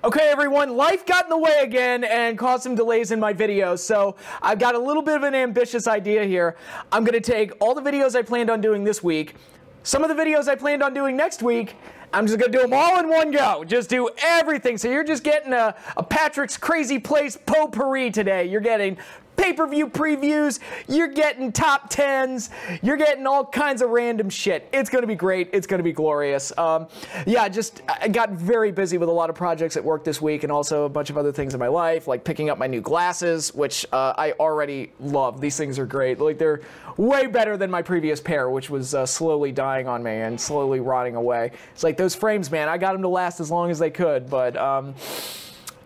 Okay, everyone, life got in the way again and caused some delays in my videos, so I've got a little bit of an ambitious idea here. I'm going to take all the videos I planned on doing this week, some of the videos I planned on doing next week, I'm just going to do them all in one go. Just do everything. So you're just getting a Patrick's Crazy Place potpourri today. You're getting pay-per-view previews, you're getting top 10s, you're getting all kinds of random shit. It's going to be great. It's going to be glorious. Yeah, I got very busy with a lot of projects at work this week and also a bunch of other things in my life, like picking up my new glasses, which I already love. These things are great. Like, they're way better than my previous pair, which was slowly dying on me and slowly rotting away. It's like those frames, man, I got them to last as long as they could, but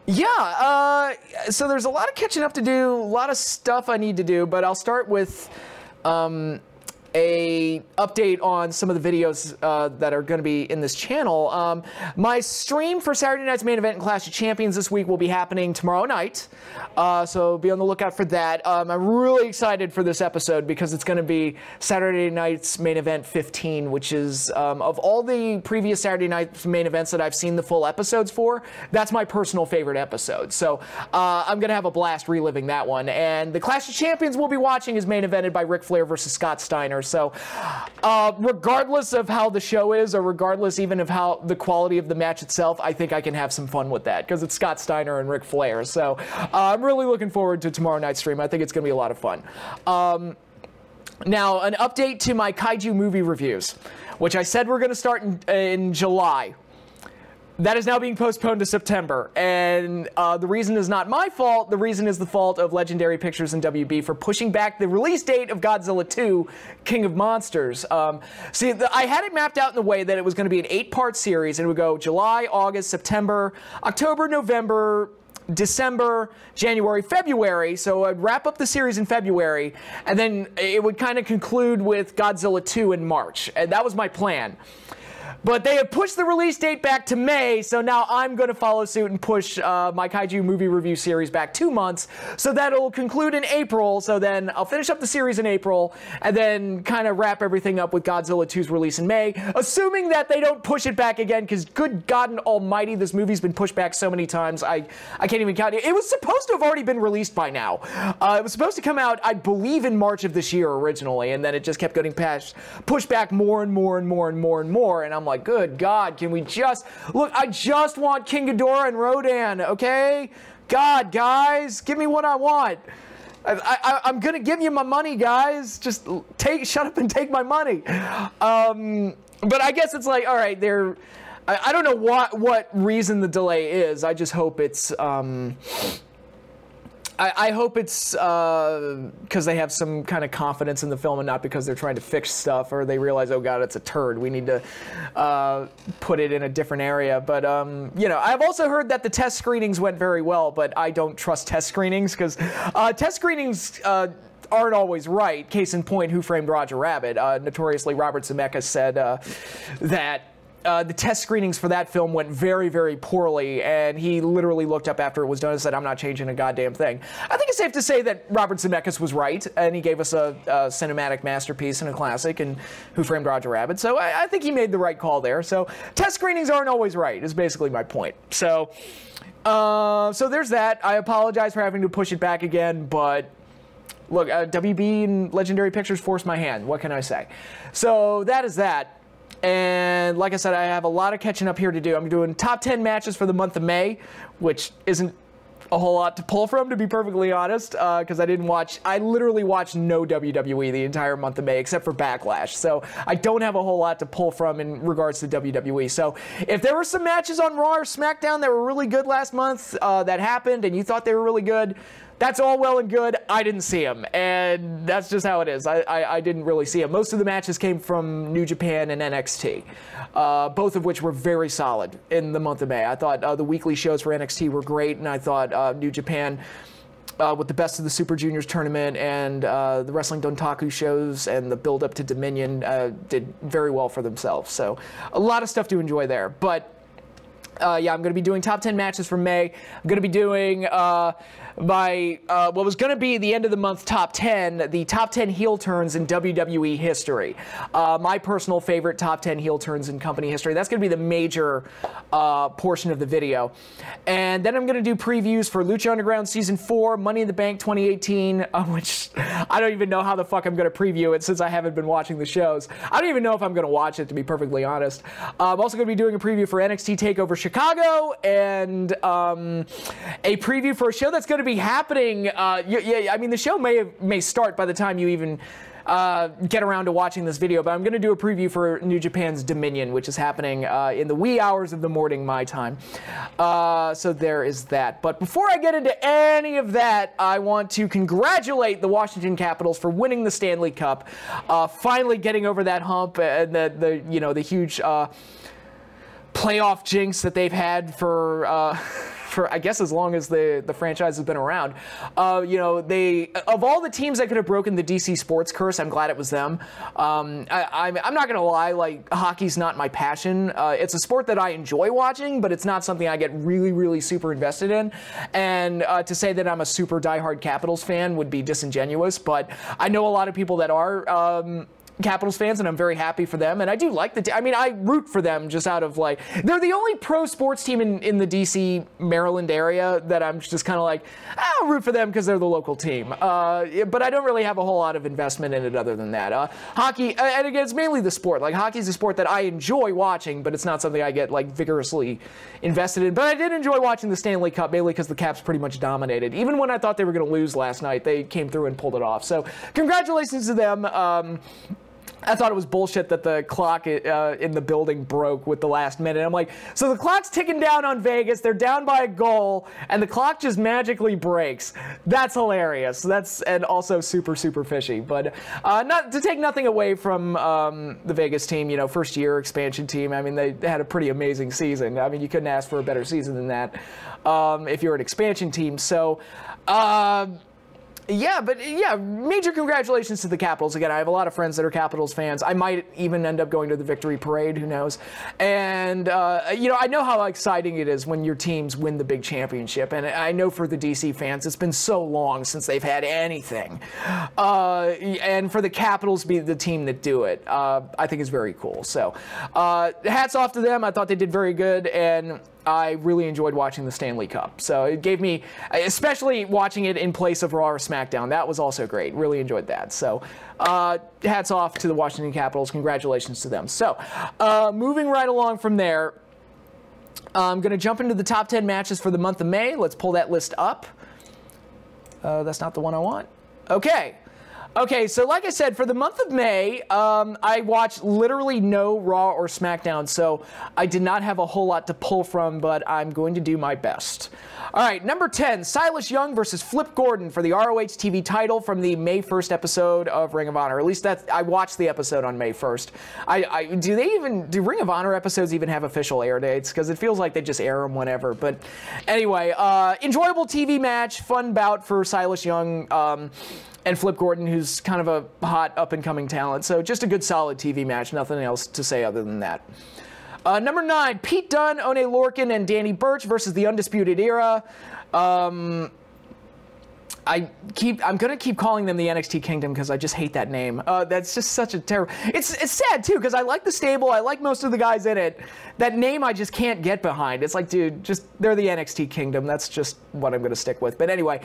yeah, so there's a lot of catching up to do, a lot of stuff I need to do, but I'll start with a update on some of the videos that are going to be in this channel. My stream for Saturday night's main event and Clash of Champions this week will be happening tomorrow night, so be on the lookout for that. I'm really excited for this episode because it's going to be Saturday night's main event 15, which is, of all the previous Saturday night's main events that I've seen the full episodes for, that's my personal favorite episode. So I'm going to have a blast reliving that one. And the Clash of Champions we'll be watching is main evented by Ric Flair versus Scott Steiner. So regardless of how the show is, or regardless even of how the quality of the match itself, I think I can have some fun with that because it's Scott Steiner and Ric Flair. So I'm really looking forward to tomorrow night's stream. I think it's going to be a lot of fun. Now, an update to my kaiju movie reviews, which I said we're going to start in July. That is now being postponed to September, and the reason is not my fault. The reason is the fault of Legendary Pictures and WB for pushing back the release date of Godzilla 2, King of Monsters. See, I had it mapped out in the way that it was going to be an 8-part series, and it would go July, August, September, October, November, December, January, February. So I'd wrap up the series in February, and then it would kind of conclude with Godzilla 2 in March, and that was my plan. But they have pushed the release date back to May, so now I'm going to follow suit and push my Kaiju movie review series back 2 months, so that'll conclude in April, so then I'll finish up the series in April, and then kind of wrap everything up with Godzilla 2's release in May, assuming that they don't push it back again, because good God and almighty, this movie's been pushed back so many times, I can't even count it. It was supposed to have already been released by now. It was supposed to come out, I believe, in March of this year originally, and then it just kept getting pushed back more and more and more and more and more, and I'm like, good God, can we just... Look, I just want King Ghidorah and Rodan, okay? God, guys, give me what I want. I'm gonna give you my money, guys. Just shut up and take my money. But I guess it's like, all right, I don't know what reason the delay is. I just hope it's... I hope it's because they have some kind of confidence in the film and not because they're trying to fix stuff or they realize, oh God, it's a turd. We need to put it in a different area. But, you know, I've also heard that the test screenings went very well, but I don't trust test screenings because test screenings aren't always right. Case in point, Who Framed Roger Rabbit? Notoriously, Robert Zemeckis said that the test screenings for that film went very, very poorly, and he literally looked up after it was done and said, I'm not changing a goddamn thing. I think it's safe to say that Robert Zemeckis was right, and he gave us a cinematic masterpiece and a classic in Who Framed Roger Rabbit, so I think he made the right call there. So test screenings aren't always right, is basically my point. So there's that. I apologize for having to push it back again, but look, WB and Legendary Pictures forced my hand. What can I say? So that is that. And like I said, I have a lot of catching up here to do. I'm doing top 10 matches for the month of May, which isn't a whole lot to pull from, to be perfectly honest, because I literally watched no WWE the entire month of May, except for Backlash. So I don't have a whole lot to pull from in regards to WWE. So if there were some matches on Raw or SmackDown that were really good last month that happened and you thought they were really good, that's all well and good. I didn't see them, and that's just how it is. I didn't really see them. Most of the matches came from New Japan and NXT, both of which were very solid in the month of May. I thought the weekly shows for NXT were great, and I thought New Japan, with the Best of the Super Juniors tournament and the Wrestling Dontaku shows and the build-up to Dominion, did very well for themselves. So a lot of stuff to enjoy there. But Yeah, I'm going to be doing top 10 matches for May. I'm going to be doing what was going to be the end of the month top 10, the top 10 heel turns in WWE history. My personal favorite top 10 heel turns in company history. That's going to be the major portion of the video. And then I'm going to do previews for Lucha Underground Season 4, Money in the Bank 2018, which I don't even know how the fuck I'm going to preview it since I haven't been watching the shows. I don't even know if I'm going to watch it, to be perfectly honest. I'm also going to be doing a preview for NXT TakeOver Chicago and a preview for a show that's going to be happening. Yeah, I mean, the show may start by the time you even get around to watching this video, but I'm going to do a preview for New Japan's Dominion, which is happening in the wee hours of the morning, my time. So there is that. But before I get into any of that, I want to congratulate the Washington Capitals for winning the Stanley Cup, finally getting over that hump and the huge playoff jinx that they've had for I guess as long as the franchise has been around. They, of all the teams that could have broken the DC sports curse, I'm glad it was them. I'm not gonna lie, like, hockey's not my passion. It's a sport that I enjoy watching, but it's not something I get really, really super invested in. And to say that I'm a super diehard Capitals fan would be disingenuous, but I know a lot of people that are Capitals fans, and I'm very happy for them. And I do like the I mean, I root for them just out of, like, they're the only pro sports team in the DC, Maryland area that I'm just kind of like, I'll root for them because they're the local team. But I don't really have a whole lot of investment in it other than that. Hockey, and again, it's mainly the sport. Like, hockey's a sport that I enjoy watching, but it's not something I get, like, vigorously invested in. But I did enjoy watching the Stanley Cup, mainly because the Caps pretty much dominated. Even when I thought they were going to lose last night, they came through and pulled it off. So congratulations to them. I thought it was bullshit that the clock in the building broke with the last minute. I'm like, so the clock's ticking down on Vegas, they're down by a goal, and the clock just magically breaks. That's hilarious. And also super, super fishy. But not to take nothing away from the Vegas team, first year expansion team. I mean, they had a pretty amazing season. I mean, you couldn't ask for a better season than that if you're an expansion team. So, yeah, major congratulations to the Capitals. Again, I have a lot of friends that are Capitals fans. I might even end up going to the victory parade, who knows. And, I know how exciting it is when your teams win the big championship. And I know for the DC fans, it's been so long since they've had anything. And for the Capitals to be the team that do it, I think is very cool. So, hats off to them. I thought they did very good. And I really enjoyed watching the Stanley Cup. So it gave me, especially watching it in place of Raw or SmackDown, that was also great. Really enjoyed that. So hats off to the Washington Capitals. Congratulations to them. So moving right along from there, I'm going to jump into the top 10 matches for the month of May. Let's pull that list up. That's not the one I want. Okay, so like I said, for the month of May, I watched literally no Raw or SmackDown, so I did not have a whole lot to pull from, but I'm going to do my best. All right, number 10, Silas Young versus Flip Gordon for the ROH TV title from the May 1st episode of Ring of Honor. At least I watched the episode on May 1st. Do Ring of Honor episodes even have official air dates? Because it feels like they just air them whenever. But anyway, enjoyable TV match, fun bout for Silas Young and Flip Gordon, who's kind of a hot up-and-coming talent. So just a good, solid TV match. Nothing else to say other than that. Number 9, Pete Dunne, Oney Lorcan, and Danny Burch versus the Undisputed Era. I'm gonna keep calling them the NXT Kingdom because I just hate that name. That's just such a terrible. It's sad too because I like the stable. I like most of the guys in it. That name I just can't get behind. It's like, dude, they're the NXT Kingdom. That's just what I'm gonna stick with. But anyway,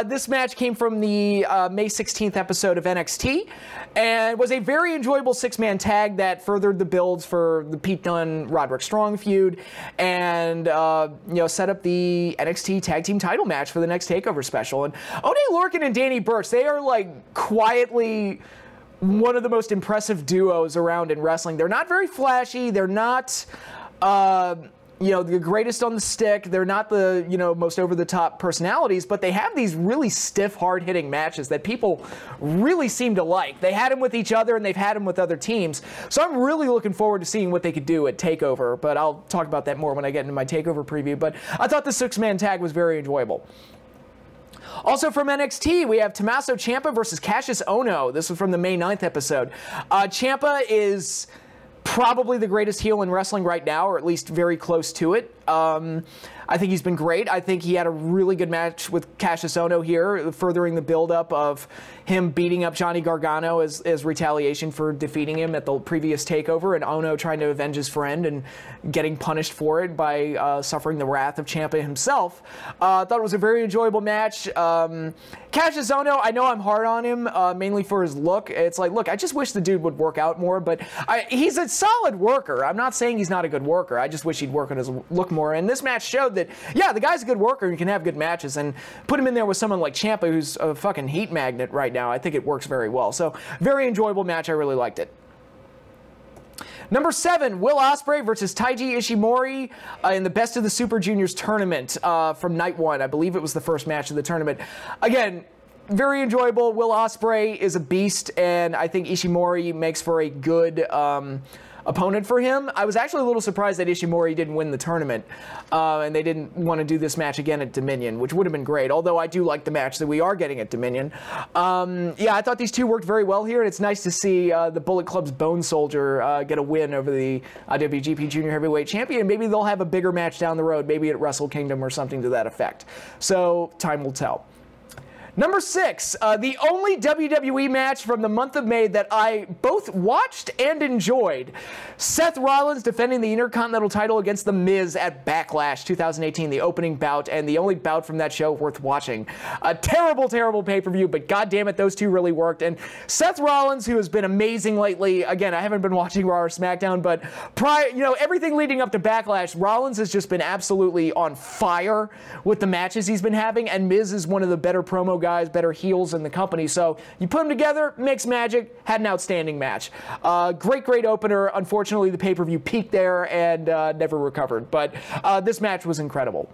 this match came from the May 16th episode of NXT, and was a very enjoyable 6-man tag that furthered the builds for the Pete Dunne Roderick Strong feud, and set up the NXT Tag Team Title match for the next TakeOver special. And Oney Lorcan and Danny Burch, they are like quietly one of the most impressive duos around in wrestling. They're not very flashy. They're not, the greatest on the stick. They're not the, most over-the-top personalities, but they have these really stiff, hard-hitting matches that people really seem to like. They had them with each other, and they've had them with other teams. So I'm really looking forward to seeing what they could do at TakeOver, but I'll talk about that more when I get into my TakeOver preview. But I thought the 6-man tag was very enjoyable. Also from NXT, we have Tommaso Ciampa versus Cassius Ohno. This was from the May 9th episode. Ciampa is probably the greatest heel in wrestling right now, or at least very close to it. I think he's been great. I think he had a really good match with Cassius Ohno here, furthering the buildup of him beating up Johnny Gargano as retaliation for defeating him at the previous TakeOver, and Ohno trying to avenge his friend and getting punished for it by suffering the wrath of Ciampa himself. I thought it was a very enjoyable match. Cassius Ohno, I know I'm hard on him, mainly for his look. It's like, look, I just wish the dude would work out more, but he's a solid worker. I'm not saying he's not a good worker. I just wish he'd work on his look more. And this match showed that, yeah, the guy's a good worker and can have good matches, and put him in there with someone like Ciampa, who's a fucking heat magnet right now. I think it works very well. So, very enjoyable match. I really liked it. Number 7, Will Ospreay versus Taiji Ishimori in the Best of the Super Juniors tournament from night 1. I believe it was the first match of the tournament. Again, very enjoyable. Will Ospreay is a beast, and I think Ishimori makes for a good opponent for him. I was actually a little surprised that Ishimori didn't win the tournament, and they didn't want to do this match again at Dominion, which would have been great, although I do like the match that we are getting at Dominion. Yeah, I thought these two worked very well here, and it's nice to see the Bullet Club's Bone Soldier get a win over the IWGP Junior Heavyweight Champion. Maybe they'll have a bigger match down the road, maybe at Wrestle Kingdom or something to that effect. So, time will tell. Number 6, the only WWE match from the month of May that I both watched and enjoyed. Seth Rollins defending the Intercontinental title against The Miz at Backlash 2018, the opening bout, and the only bout from that show worth watching. A terrible, terrible pay-per-view, but goddammit, those two really worked. And Seth Rollins, who has been amazing lately, again, I haven't been watching Raw or SmackDown, but everything leading up to Backlash, Rollins has just been absolutely on fire with the matches he's been having, and Miz is one of the better promo guys, better heels in the company. So you put them together, mix magic, had an outstanding match. Great opener. Unfortunately, the pay-per-view peaked there and never recovered. But this match was incredible.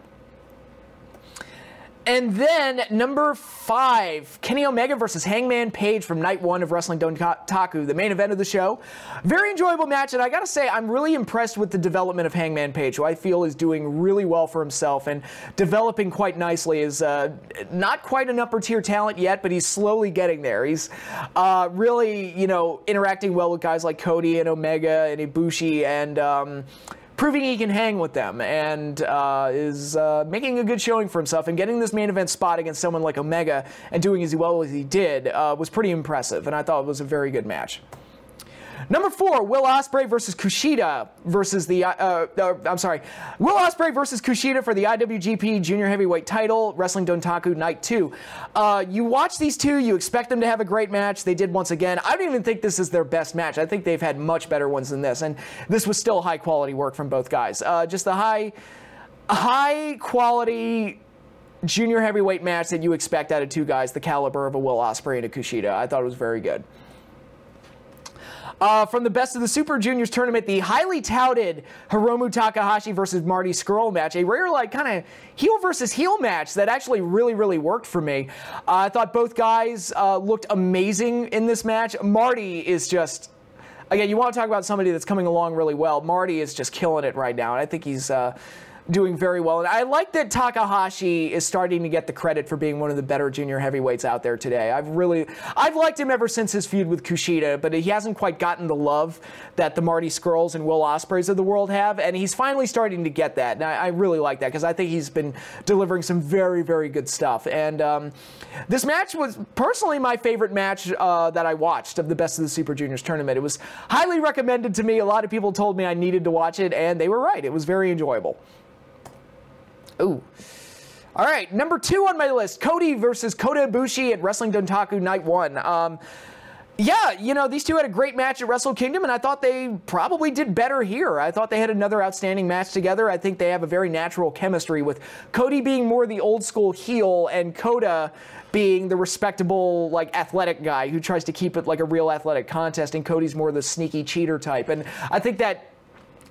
And then, number 5, Kenny Omega versus Hangman Page from night 1 of Wrestling Dontaku, the main event of the show. Very enjoyable match, and I gotta say, I'm really impressed with the development of Hangman Page, who I feel is doing really well for himself and developing quite nicely. Is not quite an upper-tier talent yet, but he's slowly getting there. He's really, interacting well with guys like Cody and Omega and Ibushi, and proving he can hang with them, and is making a good showing for himself, and getting this main event spot against someone like Omega and doing as well as he did was pretty impressive, and I thought it was a very good match. Number 4, Will Ospreay versus KUSHIDA versus the, Will Ospreay versus KUSHIDA for the IWGP Junior Heavyweight title, Wrestling Dontaku Night 2. You watch these two, you expect them to have a great match. They did once again. I don't even think this is their best match. I think they've had much better ones than this, and this was still high quality work from both guys. Just the high quality junior heavyweight match that you expect out of two guys the caliber of a Will Ospreay and a KUSHIDA. I thought it was very good. From the Best of the Super Juniors tournament, the highly touted Hiromu Takahashi versus Marty Scurll match, a rare, kind of heel versus heel match that actually really worked for me. I thought both guys looked amazing in this match. Marty is just, again, you want to talk about somebody that's coming along really well. Marty is just killing it right now, and I think he's doing very well. And I like that Takahashi is starting to get the credit for being one of the better junior heavyweights out there today. I've liked him ever since his feud with KUSHIDA, but he hasn't quite gotten the love that the Marty Scurlls and Will Ospreays of the world have, and he's finally starting to get that. And I really like that, because I think he's been delivering some very good stuff. And this match was personally my favorite match that I watched of the Best of the Super Juniors tournament. It was highly recommended to me. A lot of people told me I needed to watch it, and they were right. It was very enjoyable. Ooh. All right, number 2 on my list, Cody versus Kota Ibushi at Wrestling Dontaku Night 1. Yeah, these two had a great match at Wrestle Kingdom, and I thought they probably did better here. I thought they had another outstanding match together. I think they have a very natural chemistry, with Cody being more the old school heel and Kota being the respectable, athletic guy who tries to keep it like a real athletic contest, and Cody's more the sneaky cheater type. And I think that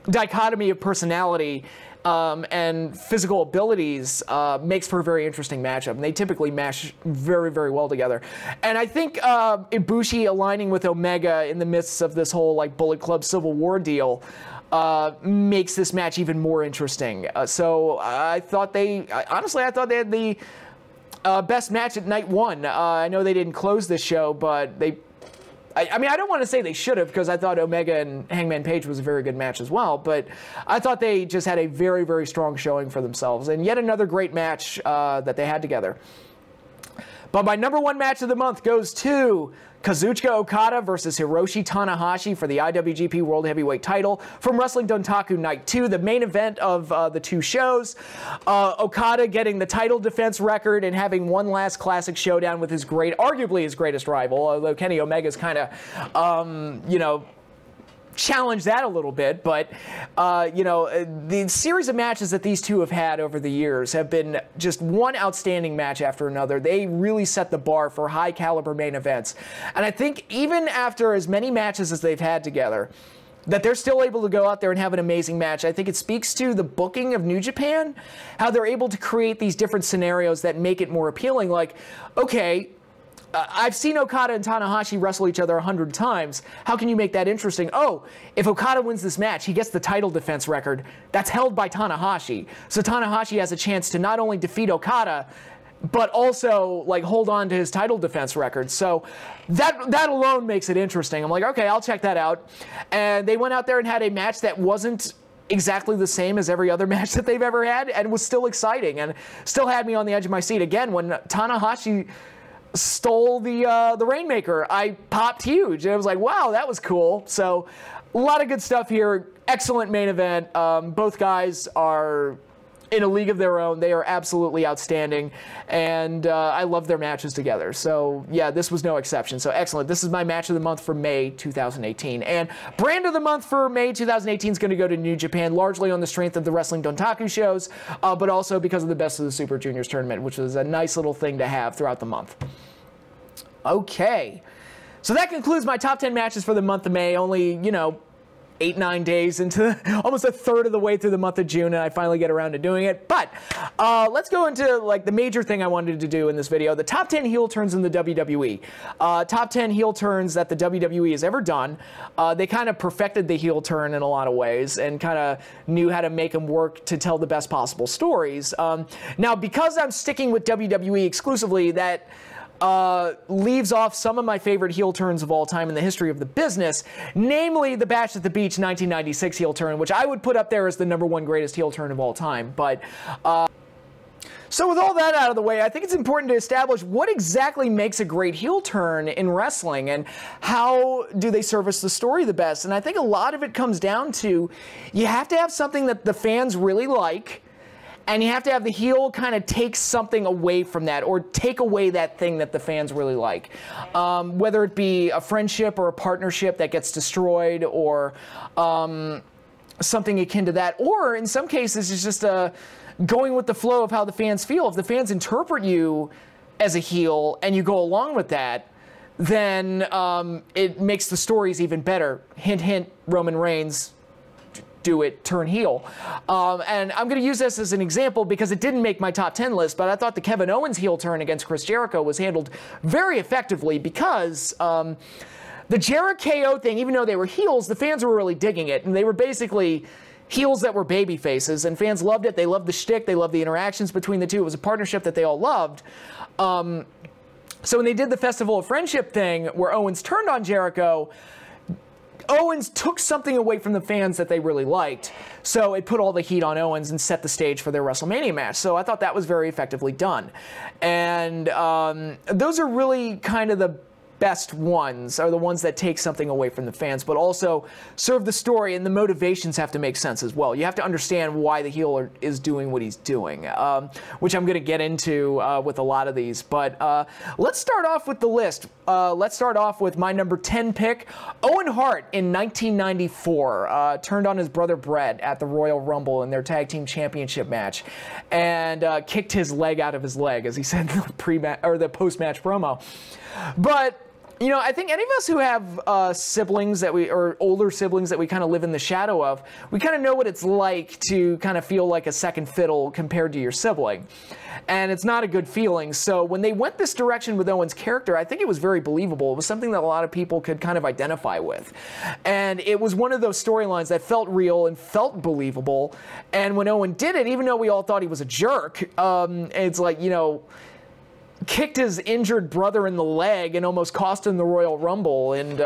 dichotomy of personality and physical abilities makes for a very interesting matchup, and they typically mash very well together. And I think Ibushi aligning with Omega in the midst of this whole Bullet Club Civil War deal makes this match even more interesting. So I thought they had the best match at Night 1. I know they didn't close this show, but I mean, I don't want to say they should have, because I thought Omega and Hangman Page was a very good match as well, but I thought they just had a very, very strong showing for themselves, and yet another great match that they had together. But my number one match of the month goes to Kazuchika Okada versus Hiroshi Tanahashi for the IWGP World Heavyweight title from Wrestling Dontaku Night 2, the main event of the two shows. Okada getting the title defense record and having one last classic showdown with his arguably his greatest rival, although Kenny Omega's kind of, you know, challenge that a little bit, but you know, the series of matches that these two have had over the years have been just one outstanding match after another. They really set the bar for high caliber main events, and I think even after as many matches as they've had together, that they're still able to go out there and have an amazing match. I think it speaks to the booking of New Japan, how they're able to create these different scenarios that make it more appealing. Like, okay, I've seen Okada and Tanahashi wrestle each other 100 times. How can you make that interesting? Oh, if Okada wins this match, he gets the title defense record. That's held by Tanahashi. So Tanahashi has a chance to not only defeat Okada, but also like hold on to his title defense record. So that alone makes it interesting. I'm like, okay, I'll check that out. And they went out there and had a match that wasn't exactly the same as every other match that they've ever had, and was still exciting and still had me on the edge of my seat. Again, when Tanahashi stole the Rainmaker, I popped huge. And I was like, wow, that was cool. So a lot of good stuff here. Excellent main event. Both guys are in a league of their own. They are absolutely outstanding, and I love their matches together. So yeah, this was no exception. So excellent. This is my match of the month for May 2018. And brand of the month for May 2018 is going to go to New Japan, largely on the strength of the Wrestling Dontaku shows, but also because of the Best of the Super Juniors tournament, which was a nice little thing to have throughout the month. Okay, so that concludes my top 10 matches for the month of May. Only, you know, 8-9 days into almost a third of the way through the month of June, and I finally get around to doing it. But let's go into like the major thing I wanted to do in this video: the top 10 heel turns in the WWE. Top 10 heel turns that the WWE has ever done. They kind of perfected the heel turn in a lot of ways and kind of knew how to make them work to tell the best possible stories. Now, because I'm sticking with WWE exclusively, that leaves off some of my favorite heel turns of all time in the history of the business, namely the Bash at the Beach 1996 heel turn, which I would put up there as the #1 greatest heel turn of all time. But so with all that out of the way, I think it's important to establish what exactly makes a great heel turn in wrestling and how do they service the story the best. And I think a lot of it comes down to you have to have something that the fans really like, and you have to have the heel kind of take something away from that, or take away that thing that the fans really like. Whether it be a friendship or a partnership that gets destroyed, or something akin to that. Or in some cases, it's just going with the flow of how the fans feel. If the fans interpret you as a heel and you go along with that, then it makes the stories even better. Hint, hint, Roman Reigns. Do it, turn heel. And I'm going to use this as an example because it didn't make my top 10 list, but I thought the Kevin Owens heel turn against Chris Jericho was handled very effectively because the Jericho thing, even though they were heels, the fans were really digging it, and they were basically heels that were baby faces, and fans loved it. They loved the shtick. They loved the interactions between the two. It was a partnership that they all loved. So when they did the Festival of Friendship thing where Owens turned on Jericho, Owens took something away from the fans that they really liked, so it put all the heat on Owens and set the stage for their WrestleMania match. So I thought that was very effectively done. And those are really kind of the best ones, are the ones that take something away from the fans, but also serve the story, and the motivations have to make sense as well. You have to understand why the heel is doing what he's doing, which I'm going to get into with a lot of these. But let's start off with the list. Let's start off with my number 10 pick. Owen Hart in 1994 turned on his brother Bret at the Royal Rumble in their tag team championship match, and kicked his leg out of his leg, as he said in the post-match promo. But you know, I think any of us who have siblings or older siblings that we kind of live in the shadow of, we kind of know what it's like to kind of feel like a second fiddle compared to your sibling. And it's not a good feeling. So when they went this direction with Owen's character, I think it was very believable. It was something that a lot of people could kind of identify with. And it was one of those storylines that felt real and felt believable. And when Owen did it, even though we all thought he was a jerk, it's like, you know, kicked his injured brother in the leg and almost cost him the Royal Rumble, and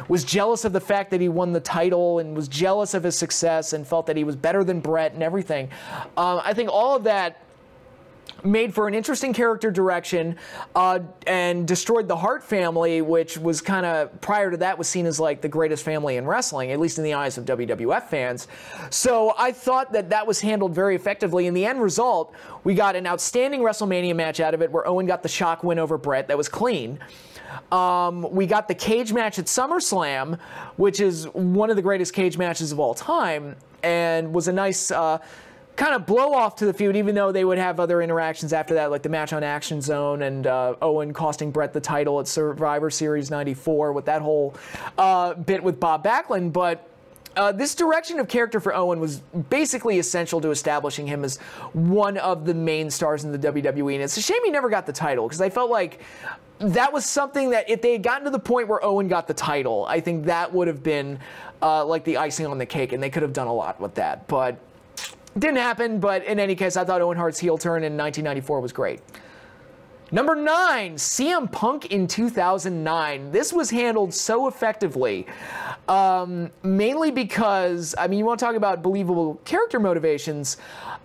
was jealous of the fact that he won the title and was jealous of his success and felt that he was better than Brett and everything. I think all of that made for an interesting character direction, and destroyed the Hart family, which was kind of, prior to that, was seen as like the greatest family in wrestling, at least in the eyes of WWF fans. So I thought that that was handled very effectively. In the end result, we got an outstanding WrestleMania match out of it where Owen got the shock win over Brett. That was clean. We got the cage match at SummerSlam, which is one of the greatest cage matches of all time, and was a nice kind of blow off to the feud, even though they would have other interactions after that, like the match on Action Zone and Owen costing Brett the title at Survivor Series 94 with that whole bit with Bob Backlund. But this direction of character for Owen was basically essential to establishing him as one of the main stars in the WWE. And it's a shame he never got the title, because I felt like that was something that if they had gotten to the point where Owen got the title, I think that would have been like the icing on the cake, and they could have done a lot with that. But didn't happen. But in any case, I thought Owen Hart's heel turn in 1994 was great. Number 9, CM Punk in 2009. This was handled so effectively, mainly because, I mean, you want to talk about believable character motivations.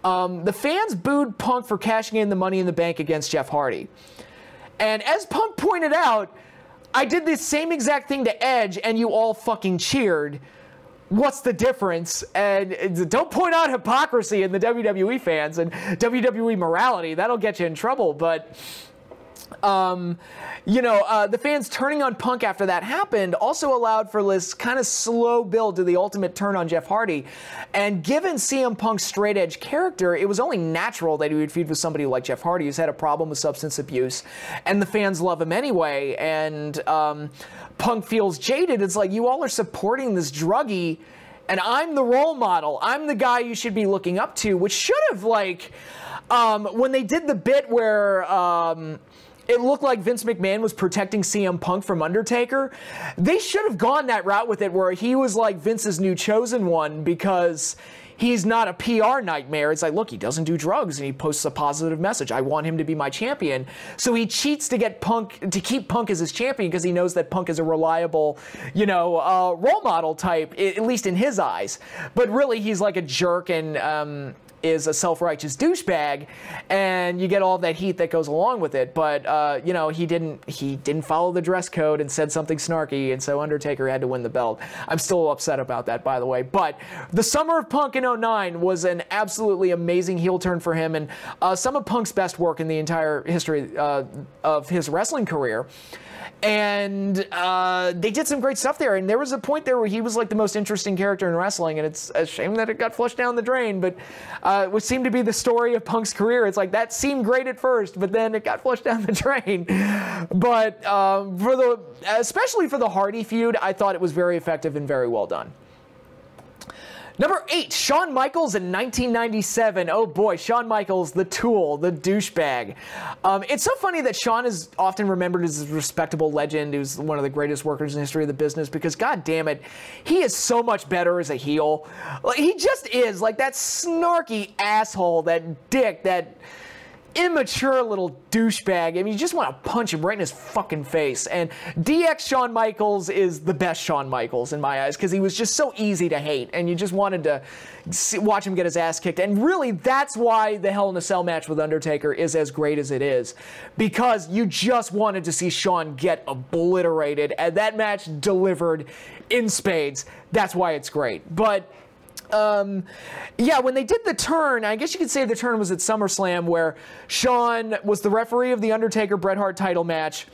The fans booed Punk for cashing in the Money in the Bank against Jeff Hardy. And as Punk pointed out, I did the same exact thing to Edge, and you all fucking cheered. What's the difference? And don't point out hypocrisy in the WWE fans and WWE morality. That'll get you in trouble. But, the fans turning on Punk after that happened also allowed for this kind of slow build to the ultimate turn on Jeff Hardy. And given CM Punk's straight edge character, it was only natural that he would feud with somebody like Jeff Hardy, who's had a problem with substance abuse, and the fans love him anyway. And Punk feels jaded. It's like, you all are supporting this druggie, and I'm the role model. I'm the guy you should be looking up to, which should have, like, when they did the bit where it looked like Vince McMahon was protecting CM Punk from Undertaker, they should have gone that route with it, where he was like Vince's new chosen one, because he's not a PR nightmare. It's like, look, he doesn't do drugs, and he posts a positive message. I want him to be my champion. So he cheats to get Punk, to keep Punk as his champion, because he knows that Punk is a reliable, role model type, at least in his eyes. But really, he's like a jerk and is a self-righteous douchebag, and you get all that heat that goes along with it. But he didn't follow the dress code and said something snarky, and so Undertaker had to win the belt. I'm still upset about that, by the way. But the summer of Punk in 2009 was an absolutely amazing heel turn for him, and some of Punk's best work in the entire history of his wrestling career. And they did some great stuff there. And there was a point there where he was like the most interesting character in wrestling. And it's a shame that it got flushed down the drain. But which seemed to be the story of Punk's career. It's like, that seemed great at first, but then it got flushed down the drain. But especially for the Hardy feud, I thought it was very effective and very well done. Number 8, Shawn Michaels in 1997. Oh boy, Shawn Michaels, the tool, the douchebag. It's so funny that Shawn is often remembered as a respectable legend who's one of the greatest workers in the history of the business, because god damn it, he is so much better as a heel. Like, he just is, like, that snarky asshole, that dick, that immature little douchebag. I mean, you just want to punch him right in his fucking face. And DX Shawn Michaels is the best Shawn Michaels in my eyes, because he was just so easy to hate, and you just wanted to watch him get his ass kicked. And really, that's why the Hell in a Cell match with Undertaker is as great as it is, because you just wanted to see Shawn get obliterated, and that match delivered in spades. That's why it's great. But yeah, when they did the turn, I guess you could say the turn was at SummerSlam, where Shawn was the referee of the Undertaker Bret Hart title match.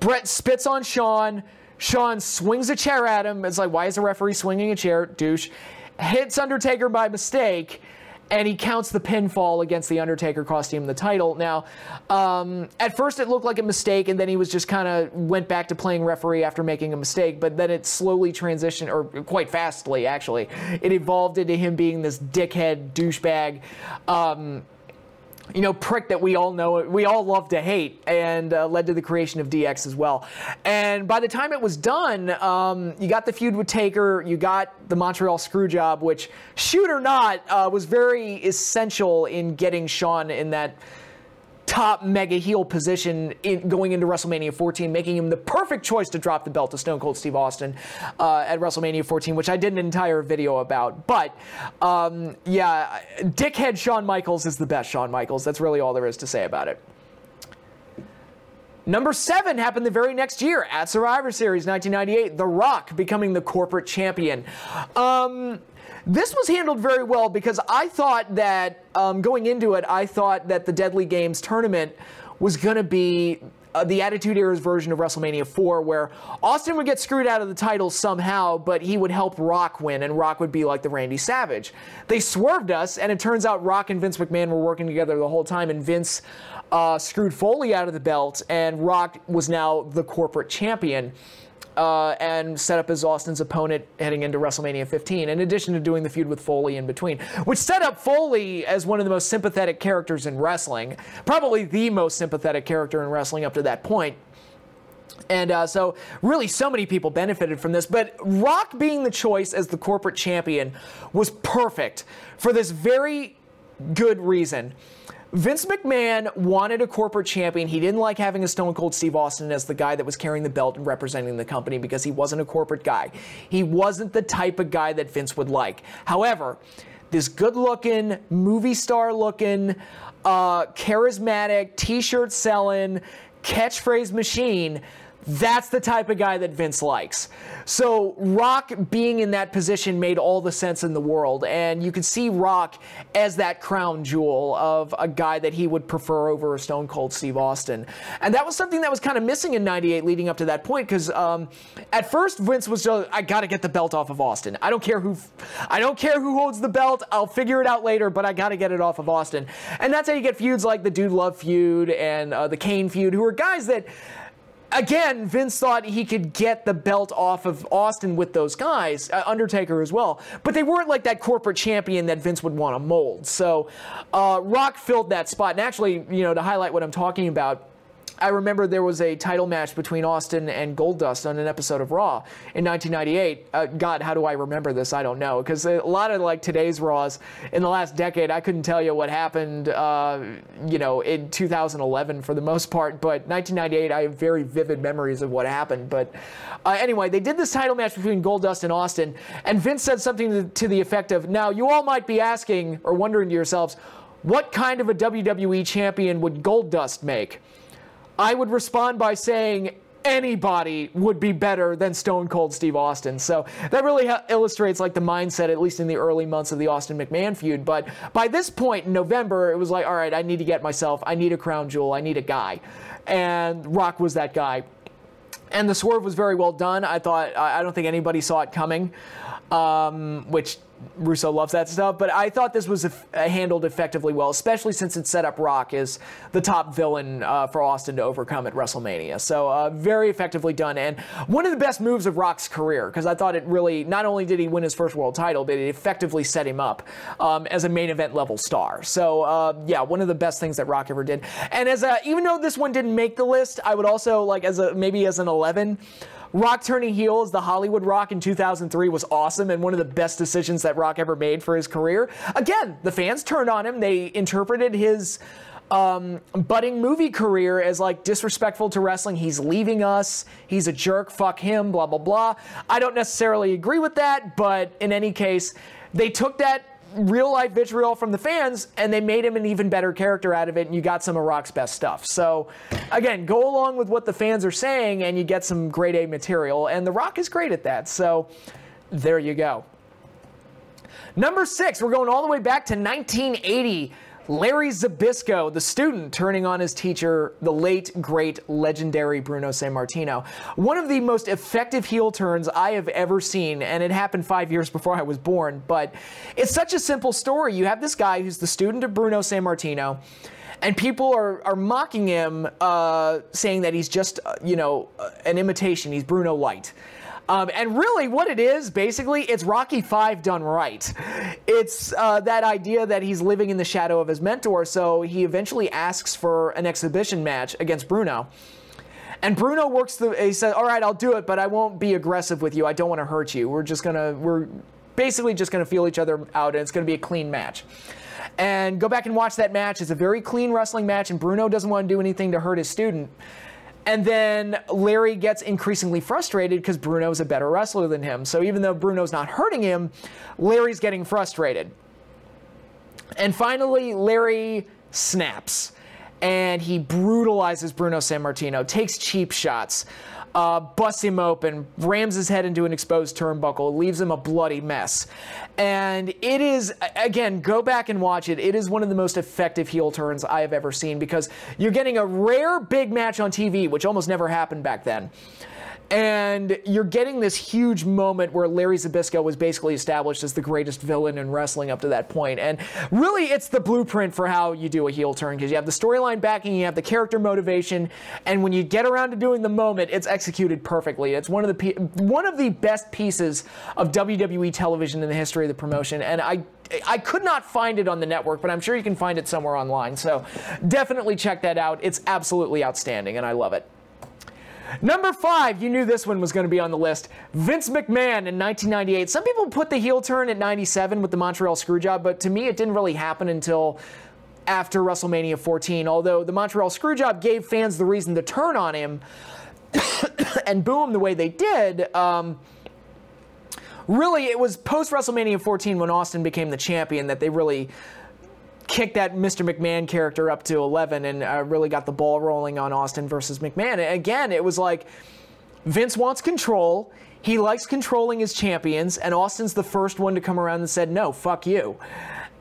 Bret spits on Shawn. Shawn swings a chair at him. It's like, why is the referee swinging a chair? Douche. Hits Undertaker by mistake, and he counts the pinfall against the Undertaker, costing him the title. Now, at first it looked like a mistake, and then he was just kind of went back to playing referee after making a mistake, but then it slowly transitioned, or quite fastly, actually. It evolved into him being this dickhead, douchebag, prick that we all know, we all love to hate, and led to the creation of DX as well. And by the time it was done, you got the feud with Taker, you got the Montreal Screwjob, which, shoot or not, was very essential in getting Shawn in that top mega heel position going into WrestleMania 14, making him the perfect choice to drop the belt to Stone Cold Steve Austin at WrestleMania 14, which I did an entire video about. But yeah, dickhead Shawn Michaels is the best Shawn Michaels. That's really all there is to say about it. Number 7 happened the very next year at Survivor Series 1998. The Rock becoming the corporate champion. This was handled very well because I thought that, going into it, I thought that the Deadly Games tournament was going to be the Attitude Era's version of WrestleMania 4, where Austin would get screwed out of the title somehow, but he would help Rock win, and Rock would be like the Randy Savage. They swerved us, and it turns out Rock and Vince McMahon were working together the whole time, and Vince screwed Foley out of the belt, and Rock was now the corporate champion. And set up as Austin's opponent heading into WrestleMania 15, in addition to doing the feud with Foley in between, which set up Foley as one of the most sympathetic characters in wrestling, probably the most sympathetic character in wrestling up to that point. And so really so many people benefited from this, but Rock being the choice as the corporate champion was perfect for this very good reason. Vince McMahon wanted a corporate champion. He didn't like having a Stone Cold Steve Austin as the guy that was carrying the belt and representing the company because he wasn't a corporate guy. He wasn't the type of guy that Vince would like. However, this good-looking, movie star-looking, charismatic, t-shirt selling, catchphrase machine, that's the type of guy that Vince likes. So Rock being in that position made all the sense in the world, and you could see Rock as that crown jewel of a guy that he would prefer over a Stone Cold Steve Austin. And that was something that was kind of missing in '98 leading up to that point, because at first Vince was just, I got to get the belt off of Austin. I don't care who holds the belt. I'll figure it out later, but I got to get it off of Austin. And that's how you get feuds like the Dude Love feud and the Kane feud, who are guys that, again, Vince thought he could get the belt off of Austin with those guys, Undertaker as well, but they weren't like that corporate champion that Vince would want to mold. So Rock filled that spot. And actually, you know, to highlight what I'm talking about, I remember there was a title match between Austin and Goldust on an episode of Raw in 1998. God, how do I remember this? I don't know, because a lot of like today's Raws in the last decade, I couldn't tell you what happened, you know, in 2011 for the most part. But 1998, I have very vivid memories of what happened. But anyway, they did this title match between Goldust and Austin, and Vince said something to the effect of, "Now, you all might be asking or wondering to yourselves, what kind of a WWE champion would Goldust make?" I would respond by saying anybody would be better than Stone Cold Steve Austin. So that really illustrates like the mindset, at least in the early months of the Austin McMahon feud. But by this point in November, it was like, all right, I need to get myself, I need a crown jewel, I need a guy. And Rock was that guy. And the swerve was very well done. I don't think anybody saw it coming, which Russo loves that stuff, but I thought this was handled effectively well, especially since it set up Rock as the top villain for Austin to overcome at WrestleMania. So very effectively done, and one of the best moves of Rock's career, because I thought it really, not only did he win his first world title, but it effectively set him up as a main event level star. So yeah, one of the best things that Rock ever did. And as even though this one didn't make the list, I would also, like, maybe as an 11, Rock turning heel as the Hollywood Rock in 2003 was awesome and one of the best decisions that Rock ever made for his career. Again, the fans turned on him. They interpreted his budding movie career as like disrespectful to wrestling. He's leaving us. He's a jerk. Fuck him. Blah, blah, blah. I don't necessarily agree with that, but in any case, they took that real life vitriol from the fans and they made him an even better character out of it, and you got some of Rock's best stuff. So again, go along with what the fans are saying and you get some grade A material, and The Rock is great at that. So there you go. Number 6, we're going all the way back to 1980. Larry Zbyszko, the student, turning on his teacher, the late, great, legendary Bruno Sammartino. One of the most effective heel turns I have ever seen, and it happened 5 years before I was born, but it's such a simple story. You have this guy who's the student of Bruno Sammartino, and people are mocking him, saying that he's just, you know, an imitation. He's Bruno Light. And really what it is, basically, it's Rocky V done right. It's that idea that he's living in the shadow of his mentor, so he eventually asks for an exhibition match against Bruno. And Bruno he says, all right, I'll do it, but I won't be aggressive with you. I don't want to hurt you. We're basically just gonna feel each other out, and it's gonna be a clean match. And go back and watch that match. It's a very clean wrestling match, and Bruno doesn't want to do anything to hurt his student. And then Larry gets increasingly frustrated because Bruno's a better wrestler than him. So even though Bruno's not hurting him, Larry's getting frustrated. And finally, Larry snaps. And he brutalizes Bruno Sammartino, takes cheap shots, busts him open, rams his head into an exposed turnbuckle, leaves him a bloody mess. And it is, again, go back and watch it. It is one of the most effective heel turns I have ever seen, because you're getting a rare big match on TV, which almost never happened back then. And you're getting this huge moment where Larry Zbyszko was basically established as the greatest villain in wrestling up to that point. And really, it's the blueprint for how you do a heel turn, because you have the storyline backing, you have the character motivation, and when you get around to doing the moment, it's executed perfectly. It's one of the best pieces of WWE television in the history of the promotion, and I could not find it on the network, but I'm sure you can find it somewhere online. So definitely check that out. It's absolutely outstanding, and I love it. Number 5, you knew this one was going to be on the list. Vince McMahon in 1998. Some people put the heel turn at 97 with the Montreal Screwjob, but to me it didn't really happen until after WrestleMania 14, although the Montreal Screwjob gave fans the reason to turn on him and boo him the way they did. Really, it was post-WrestleMania 14 when Austin became the champion that they really kicked that Mr. McMahon character up to 11 and really got the ball rolling on Austin versus McMahon. And again, it was like Vince wants control. He likes controlling his champions, and Austin's the first one to come around and said, no, fuck you.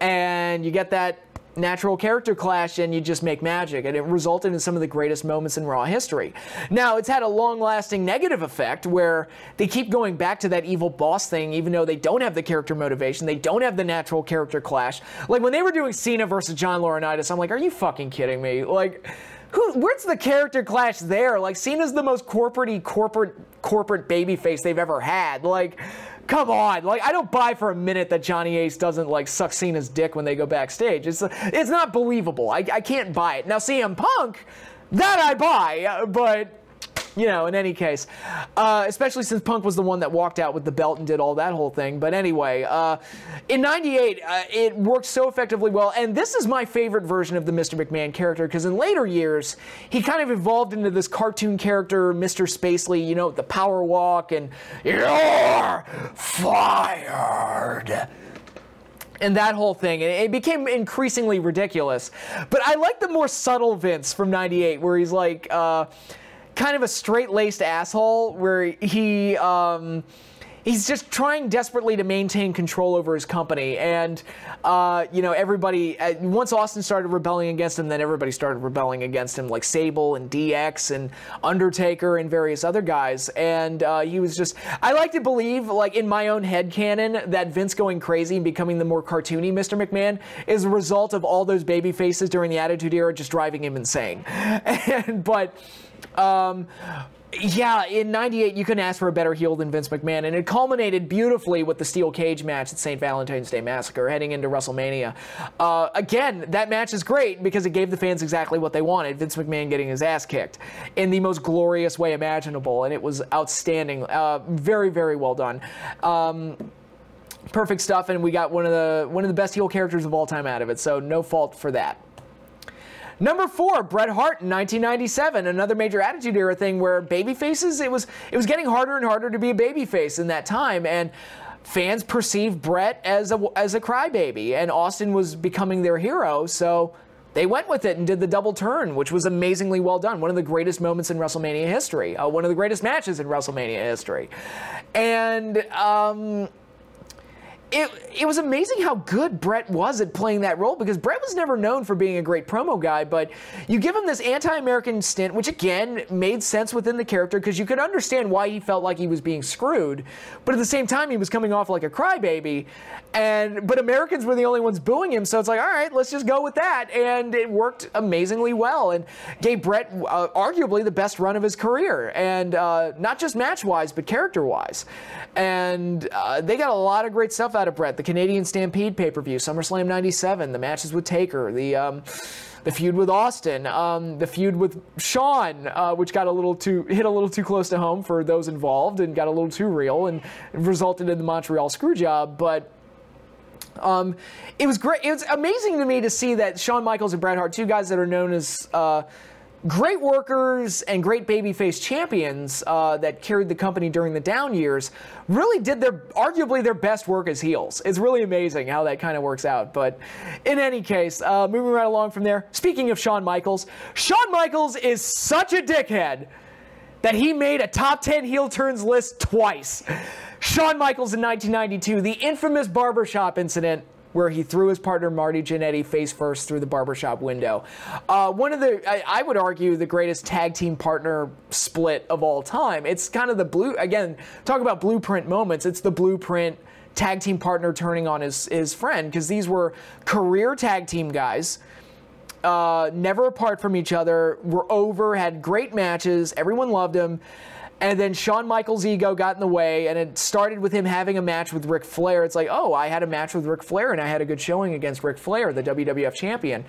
And you get that natural character clash, and you just make magic, and it resulted in some of the greatest moments in Raw history. Now, it's had a long-lasting negative effect where they keep going back to that evil boss thing, even though they don't have the character motivation, they don't have the natural character clash. Like, when they were doing Cena versus John Laurinaitis, I'm like, are you fucking kidding me? Like, where's the character clash there? Like, Cena's the most corporate babyface they've ever had. Like, come on. Like, I don't buy for a minute that Johnny Ace doesn't, like, suck Cena's dick when they go backstage. It's not believable. I can't buy it. Now, CM Punk, that I buy, but, you know, in any case, especially since Punk was the one that walked out with the belt and did all that whole thing. But anyway, in 98, it worked so effectively well, and this is my favorite version of the Mr. McMahon character, because in later years, he kind of evolved into this cartoon character, Mr. Spacely, you know, the power walk, and you're fired. And that whole thing, and it became increasingly ridiculous. But I like the more subtle Vince from 98, where he's like, kind of a straight-laced asshole, where he's just trying desperately to maintain control over his company. And, you know, everybody, once Austin started rebelling against him, then everybody started rebelling against him, like Sable and DX and Undertaker and various other guys. And he was just, I like to believe, like in my own headcanon, that Vince going crazy and becoming the more cartoony Mr. McMahon is a result of all those baby faces during the Attitude Era just driving him insane. Yeah, in 98, you couldn't ask for a better heel than Vince McMahon, and it culminated beautifully with the steel cage match at St. Valentine's Day Massacre, heading into WrestleMania. Again, that match is great because it gave the fans exactly what they wanted, Vince McMahon getting his ass kicked in the most glorious way imaginable, and it was outstanding. Very, very well done. Perfect stuff, and we got one of the best heel characters of all time out of it, so no fault for that. Number 4, Bret Hart in 1997, another major Attitude Era thing where babyfaces, it was getting harder and harder to be a babyface in that time, and fans perceived Bret as a crybaby, and Austin was becoming their hero, so they went with it and did the double turn, which was amazingly well done. One of the greatest moments in WrestleMania history, one of the greatest matches in WrestleMania history, and It was amazing how good Bret was at playing that role, because Bret was never known for being a great promo guy, but you give him this anti-American stint, which again made sense within the character because you could understand why he felt like he was being screwed, but at the same time he was coming off like a crybaby, but Americans were the only ones booing him, so it's like, all right, let's just go with that, and it worked amazingly well and gave Bret arguably the best run of his career, and not just match-wise, but character-wise. And they got a lot of great stuff out of Bret. The Canadian Stampede pay-per-view, SummerSlam 97, the matches with Taker, the feud with Austin, the feud with Shawn, which got hit a little too close to home for those involved and got a little too real and resulted in the Montreal Screwjob. But It was great. It was amazing to me to see that Shawn Michaels and Bret Hart, two guys that are known as great workers and great babyface champions that carried the company during the down years, really did arguably their best work as heels. It's really amazing how that kind of works out. But in any case, moving right along from there, speaking of Shawn Michaels is such a dickhead that he made a top 10 heel turns list twice. Shawn Michaels in 1992, the infamous barbershop incident where he threw his partner Marty Jannetty face first through the barbershop window. One of I would argue, the greatest tag team partner split of all time. It's kind of again, talk about blueprint moments. It's the blueprint tag team partner turning on his friend, because these were career tag team guys. Never apart from each other, were had great matches, everyone loved him, and then Shawn Michaels' ego got in the way, and it started with him having a match with Ric Flair. It's like, oh, I had a match with Ric Flair, and I had a good showing against Ric Flair, the WWF champion.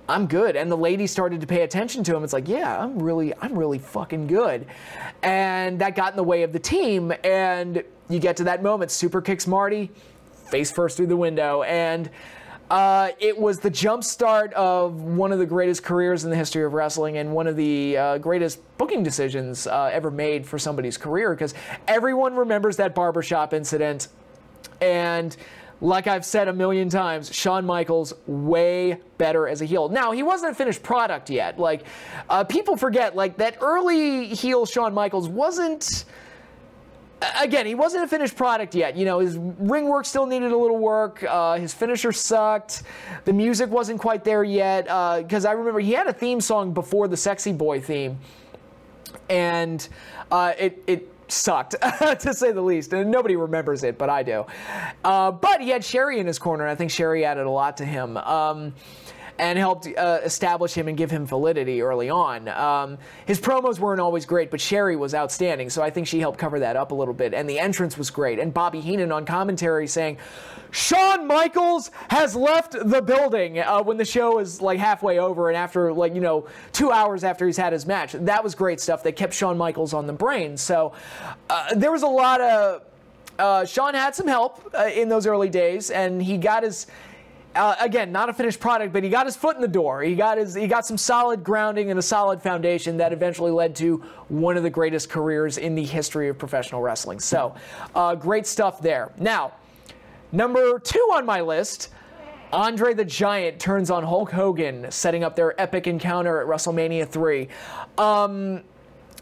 I'm good. And the lady started to pay attention to him. It's like, yeah, I'm really fucking good. And that got in the way of the team, and you get to that moment, super kicks Marty, face first through the window, and it was the jump start of one of the greatest careers in the history of wrestling, and one of the greatest booking decisions ever made for somebody's career, because everyone remembers that barbershop incident. And like I've said a million times, Shawn Michaels way better as a heel. Now, he wasn't a finished product yet. Like, people forget, like, that early heel Shawn Michaels wasn't... Again, he wasn't a finished product yet. You know, his ring work still needed a little work. His finisher sucked. The music wasn't quite there yet. Because I remember he had a theme song before the Sexy Boy theme. And it sucked, to say the least. And nobody remembers it, but I do. But he had Sherry in his corner, and I think Sherry added a lot to him. And helped establish him and give him validity early on. His promos weren't always great, but Sherry was outstanding, so I think she helped cover that up a little bit. And the entrance was great. And Bobby Heenan on commentary saying, Shawn Michaels has left the building when the show is like halfway over and after, like, you know, 2 hours after he's had his match. That was great stuff that kept Shawn Michaels on the brain. So there was a lot of... Shawn had some help in those early days, and he got his... again, not a finished product, but he got his foot in the door. He got some solid grounding and a solid foundation that eventually led to one of the greatest careers in the history of professional wrestling. So, great stuff there. Now, number 2 on my list, Andre the Giant turns on Hulk Hogan, setting up their epic encounter at WrestleMania 3.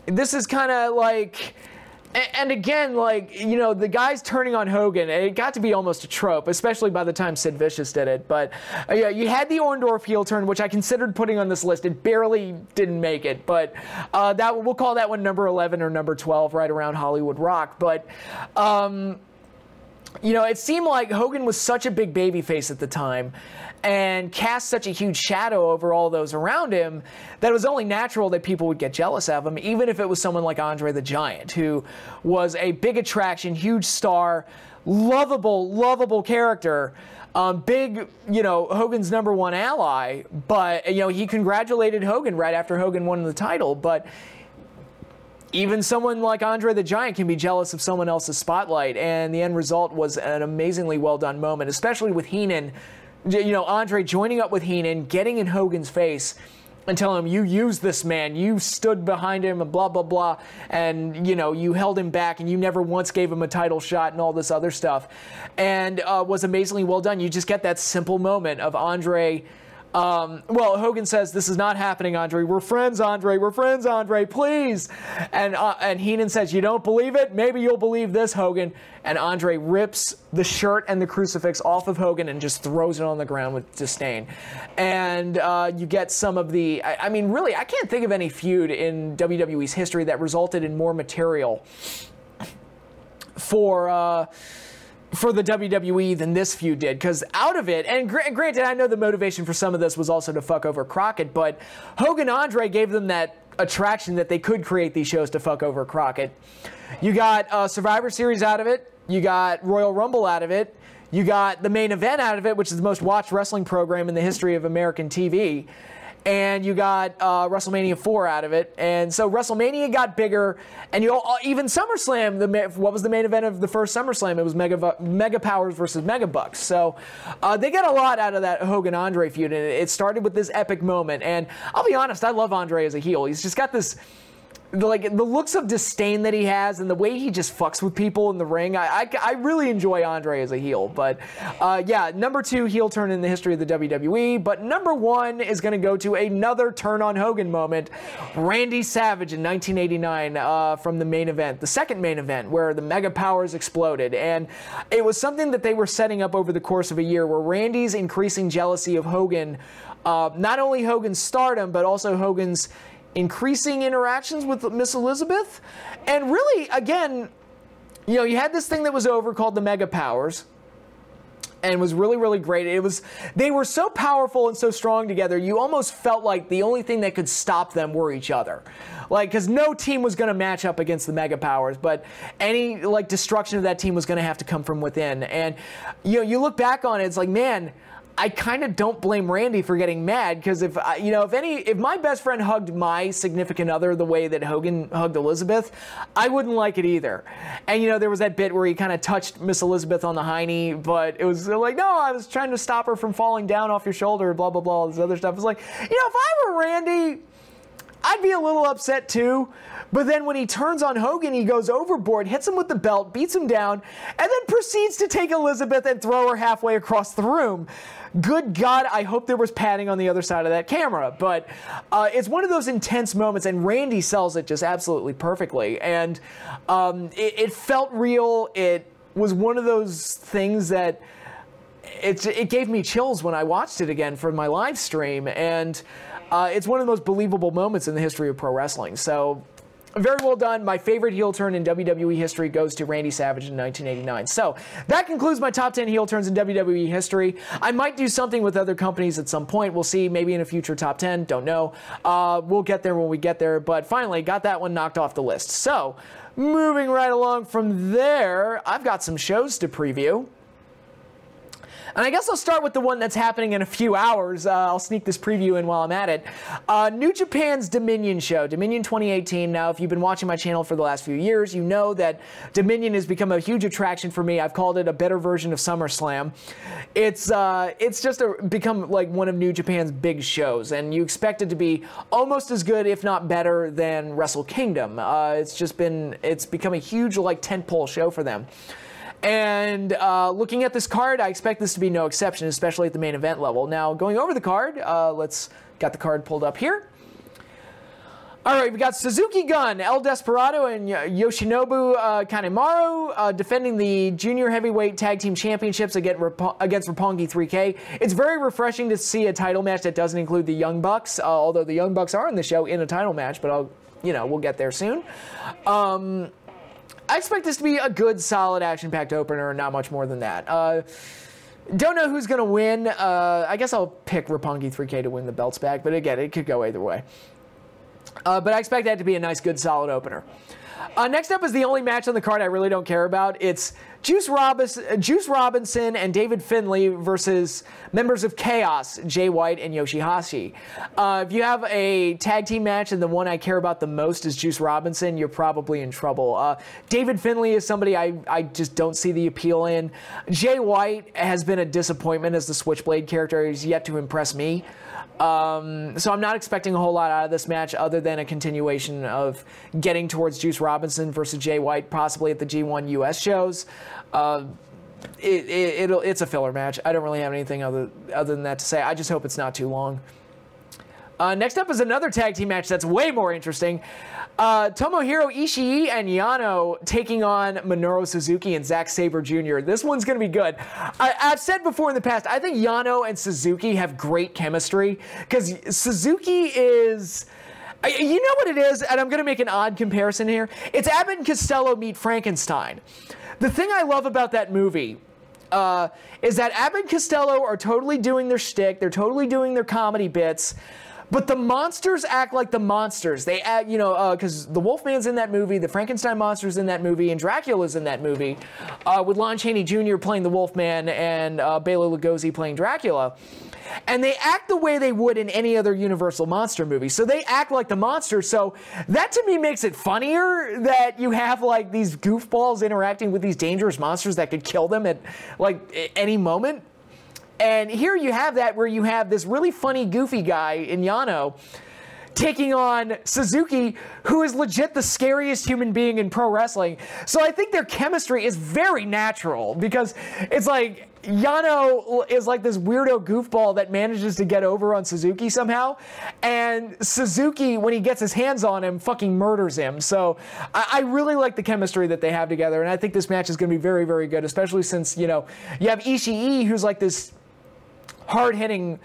This is kind of like... And again, like, you know, the guys turning on Hogan, it got to be almost a trope, especially by the time Sid Vicious did it. But yeah, you had the Orndorff heel turn, which I considered putting on this list. It barely didn't make it, but we'll call that one number 11 or number 12, right around Hollywood Rock. But you know, it seemed like Hogan was such a big babyface at the time and cast such a huge shadow over all those around him that it was only natural that people would get jealous of him, even if it was someone like Andre the Giant, who was a big attraction, huge star, lovable character, big, you know, Hogan's #1 ally. But, you know, he congratulated Hogan right after Hogan won the title, but even someone like Andre the Giant can be jealous of someone else's spotlight, and the end result was an amazingly well-done moment, especially with Heenan. You know, Andre joining up with Heenan, getting in Hogan's face, and telling him, you used this man, you stood behind him, and blah, blah, blah, and, you know, you held him back, and you never once gave him a title shot, and all this other stuff, and was amazingly well done. You just get that simple moment of Andre... well, Hogan says, this is not happening, Andre. We're friends, Andre. We're friends, Andre. Please. And Heenan says, you don't believe it? Maybe you'll believe this, Hogan. And Andre rips the shirt and the crucifix off of Hogan and just throws it on the ground with disdain. And you get some of the... I mean, really, I can't think of any feud in WWE's history that resulted in more material for the WWE than this feud did, because out of it, and granted, I know the motivation for some of this was also to fuck over Crockett, but Hogan Andre gave them that attraction that they could create these shows to fuck over Crockett. You got Survivor Series out of it, you got Royal Rumble out of it, you got the main event out of it, which is the most watched wrestling program in the history of American TV, and you got WrestleMania 4 out of it. And so WrestleMania got bigger, and even SummerSlam, what was the main event of the first SummerSlam? It was Mega Powers versus Mega Bucks. So they got a lot out of that Hogan-Andre feud, and it started with this epic moment. And I'll be honest, I love Andre as a heel. He's just got this, like, the looks of disdain that he has and the way he just fucks with people in the ring. I really enjoy Andre as a heel. But yeah, number 2 heel turn in the history of the WWE. But number 1 is going to go to another turn on Hogan moment. Randy Savage in 1989 from the main event, the second main event, where the Mega Powers exploded. And it was something that they were setting up over the course of a year, where Randy's increasing jealousy of Hogan, not only Hogan's stardom, but also Hogan's increasing interactions with Miss Elizabeth. And really, again, you know, you had this thing that was over called the Mega Powers, and was really, really great. They were so powerful and so strong together, you almost felt like the only thing that could stop them were each other. Like, because no team was going to match up against the Mega Powers, but any, like, destruction of that team was going to have to come from within. And, you know, you look back on it, it's like, man, I kind of don't blame Randy for getting mad, because if my best friend hugged my significant other the way that Hogan hugged Elizabeth, I wouldn't like it either. And, you know, there was that bit where he kind of touched Miss Elizabeth on the hiney, but it was like, no, I was trying to stop her from falling down off your shoulder, blah, blah, blah, all this other stuff. It was like, you know, if I were Randy, I'd be a little upset too. But then when he turns on Hogan, he goes overboard, hits him with the belt, beats him down, and then proceeds to take Elizabeth and throw her halfway across the room. Good God, I hope there was padding on the other side of that camera. But it's one of those intense moments, and Randy sells it just absolutely perfectly. And it felt real. It was one of those things that it gave me chills when I watched it again for my live stream. And it's one of the most believable moments in the history of pro wrestling. So very well done. My favorite heel turn in WWE history goes to Randy Savage in 1989. So that concludes my top 10 heel turns in WWE history. I might do something with other companies at some point. We'll see. Maybe in a future top 10. Don't know. We'll get there when we get there. But finally, got that one knocked off the list. So moving right along from there, I've got some shows to preview. And I guess I'll start with the one that's happening in a few hours. I'll sneak this preview in while I'm at it. New Japan's Dominion show, Dominion 2018. Now, if you've been watching my channel for the last few years, you know that Dominion has become a huge attraction for me. I've called it a better version of SummerSlam. It's just become like one of New Japan's big shows, and you expect it to be almost as good, if not better, than Wrestle Kingdom. It's become a huge, like, tentpole show for them. And looking at this card, I expect this to be no exception, especially at the main event level. Now, going over the card, got the card pulled up here. All right, we got Suzuki Gun, El Desperado, and Yoshinobu Kanemaru defending the Junior Heavyweight Tag Team Championships against Roppongi 3K. It's very refreshing to see a title match that doesn't include the Young Bucks, although the Young Bucks are in the show in a title match, but we'll get there soon. I expect this to be a good, solid, action-packed opener, not much more than that. Don't know who's going to win. I guess I'll pick Roppongi 3K to win the belts back, but again, it could go either way. But I expect that to be a nice, good, solid opener. Next up is the only match on the card I really don't care about. It's Juice Robinson and David Finlay versus members of Chaos, Jay White and Yoshihashi. If you have a tag team match and the one I care about the most is Juice Robinson, you're probably in trouble. David Finlay is somebody I just don't see the appeal in. Jay White has been a disappointment as the Switchblade character. He's yet to impress me. So I'm not expecting a whole lot out of this match other than a continuation of getting towards Juice Robinson versus Jay White, possibly at the G1 US shows. It's a filler match. I don't really have anything other than that to say. I just hope it's not too long. Next up is another tag team match that's way more interesting. Tomohiro Ishii and Yano taking on Minoru Suzuki and Zack Sabre Jr. This one's going to be good. I've said before in the past, I think Yano and Suzuki have great chemistry because Suzuki is... You know what it is? And I'm going to make an odd comparison here. It's Abbott and Costello meet Frankenstein. The thing I love about that movie is that Abbott and Costello are totally doing their shtick. They're totally doing their comedy bits. But the monsters act like the monsters. They act, you know, because the Wolfman's in that movie, the Frankenstein monster's in that movie, and Dracula's in that movie, with Lon Chaney Jr. playing the Wolfman and Bela Lugosi playing Dracula. And they act the way they would in any other Universal monster movie. So they act like the monsters. So that to me makes it funnier that you have like these goofballs interacting with these dangerous monsters that could kill them at like any moment. And here you have that where you have this really funny, goofy guy in Yano taking on Suzuki, who is legit the scariest human being in pro wrestling. So I think their chemistry is very natural because it's like Yano is like this weirdo goofball that manages to get over on Suzuki somehow. And Suzuki, when he gets his hands on him, fucking murders him. So I really like the chemistry that they have together. And I think this match is going to be very, very good, especially since, you know, you have Ishii, who's like this hard-hitting,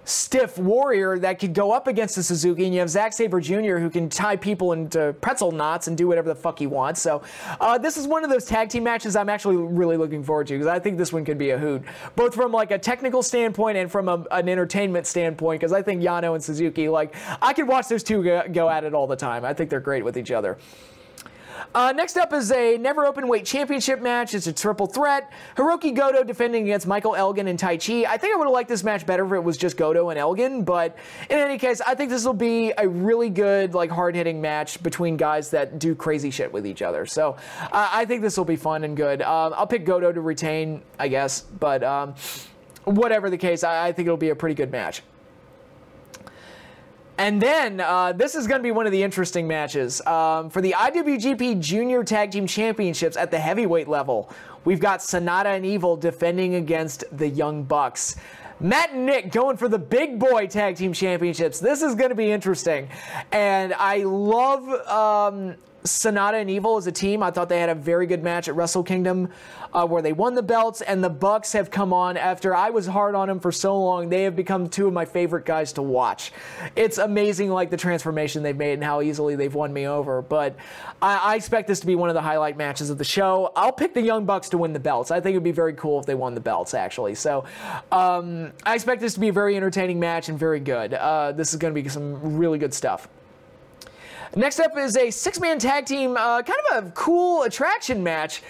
stiff warrior that could go up against the Suzuki, and you have Zack Sabre Jr. who can tie people into pretzel knots and do whatever the fuck he wants. So this is one of those tag team matches I'm actually really looking forward to because I think this one could be a hoot, both from like a technical standpoint and from an entertainment standpoint, because I think Yano and Suzuki, like, I could watch those two go at it all the time. I think they're great with each other. Next up is a Never Openweight Championship match. It's a triple threat. Hiroki Goto defending against Michael Elgin and Taichi. I think I would have liked this match better if it was just Goto and Elgin, but in any case, I think this will be a really good, like, hard-hitting match between guys that do crazy shit with each other. So I think this will be fun and good. I'll pick Goto to retain, I guess, but whatever the case, I think it'll be a pretty good match. And then, this is going to be one of the interesting matches. For the IWGP Junior Tag Team Championships at the heavyweight level, we've got Sonata and Evil defending against the Young Bucks. Matt and Nick going for the big boy tag team championships. This is going to be interesting. And I love Sonata and Evil as a team. I thought they had a very good match at Wrestle Kingdom where they won the belts, and the Bucks have come on after I was hard on them for so long. They have become two of my favorite guys to watch. It's amazing, like, the transformation they've made and how easily they've won me over. But I expect this to be one of the highlight matches of the show. I'll pick the Young Bucks to win the belts. I think it would be very cool if they won the belts, actually. So I expect this to be a very entertaining match and very good. This is going to be some really good stuff. Next up is a six-man tag team, kind of a cool attraction match.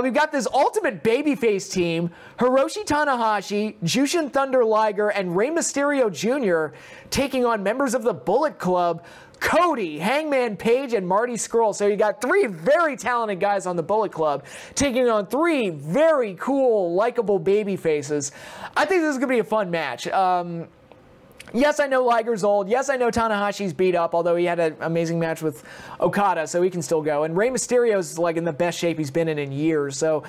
We've got this ultimate babyface team, Hiroshi Tanahashi, Jushin Thunder Liger, and Rey Mysterio Jr. taking on members of the Bullet Club, Cody, Hangman Page, and Marty Scurll. So you got three very talented guys on the Bullet Club taking on three very cool, likable baby faces. I think this is going to be a fun match. Yes, I know Liger's old. Yes, I know Tanahashi's beat up, although he had an amazing match with Okada, so he can still go. And Rey Mysterio's like in the best shape he's been in years. So,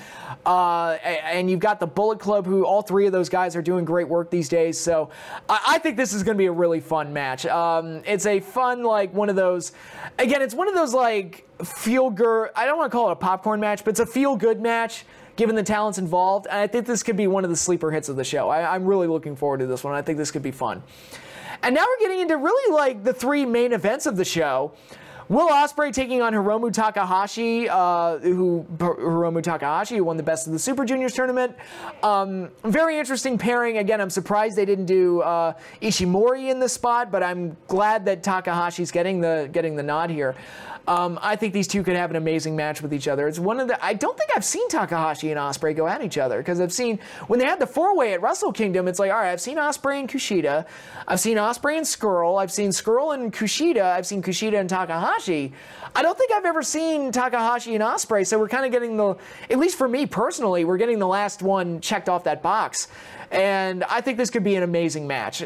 and you've got the Bullet Club, who all three of those guys are doing great work these days. So, I think this is going to be a really fun match. It's a fun, like, one of those. Again, it's one of those like feel-good. I don't want to call it a popcorn match, but it's a feel-good match, given the talents involved. And I think this could be one of the sleeper hits of the show. I'm really looking forward to this one. I think this could be fun. And now we're getting into really like the three main events of the show. Will Ospreay taking on Hiromu Takahashi, who won the Best of the Super Juniors tournament. Very interesting pairing. Again, I'm surprised they didn't do Ishimori in this spot, but I'm glad that Takahashi's getting the nod here. I think these two could have an amazing match with each other. It's one of the. I don't think I've seen Takahashi and Ospreay go at each other, because I've seen when they had the four-way at Wrestle Kingdom. It's like, all right, I've seen Ospreay and Kushida, I've seen Ospreay and Scurll, I've seen Scurll and Kushida, I've seen Kushida and Takahashi. I don't think I've ever seen Takahashi and Ospreay. So we're kind of getting the, at least for me personally, we're getting the last one checked off that box, and I think this could be an amazing match.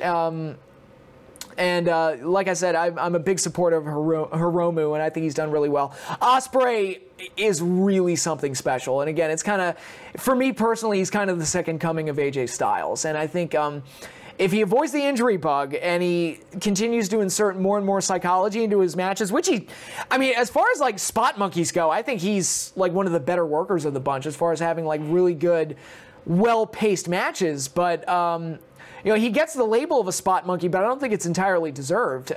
And like I said, I'm a big supporter of Hiromu, and I think he's done really well. Ospreay is really something special. And again, it's kind of, for me personally, he's kind of the second coming of AJ Styles. And I think if he avoids the injury bug and he continues to insert more and more psychology into his matches, which I mean, as far as like spot monkeys go, I think he's like one of the better workers of the bunch as far as having like really good, well-paced matches. But you know, he gets the label of a spot monkey, but I don't think it's entirely deserved.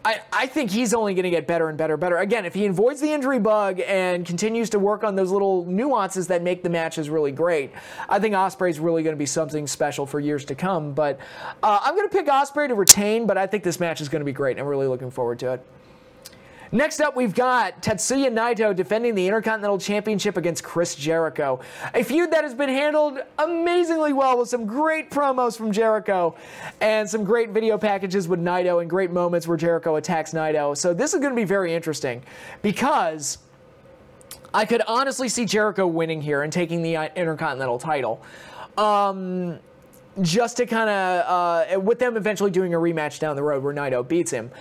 I think he's only going to get better and better and better. Again, if he avoids the injury bug and continues to work on those little nuances that make the matches really great, I think Ospreay's really going to be something special for years to come. But I'm going to pick Ospreay to retain, but I think this match is going to be great, and I'm really looking forward to it. Next up, we've got Tetsuya Naito defending the Intercontinental Championship against Chris Jericho. A feud that has been handled amazingly well with some great promos from Jericho and some great video packages with Naito and great moments where Jericho attacks Naito. So this is going to be very interesting because I could honestly see Jericho winning here and taking the Intercontinental title. Just to kind of, with them eventually doing a rematch down the road where Naito beats him.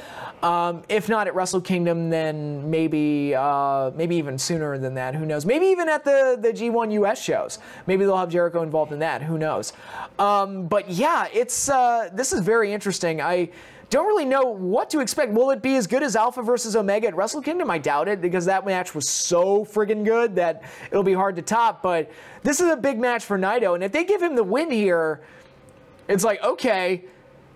If not at Wrestle Kingdom, then maybe even sooner than that. Who knows? Maybe even at the G1 US shows. Maybe they'll have Jericho involved in that. Who knows? But yeah, this is very interesting. I don't really know what to expect. Will it be as good as Alpha versus Omega at Wrestle Kingdom? I doubt it, because that match was so friggin' good that it'll be hard to top. But this is a big match for Naito, and if they give him the win here, it's like, okay,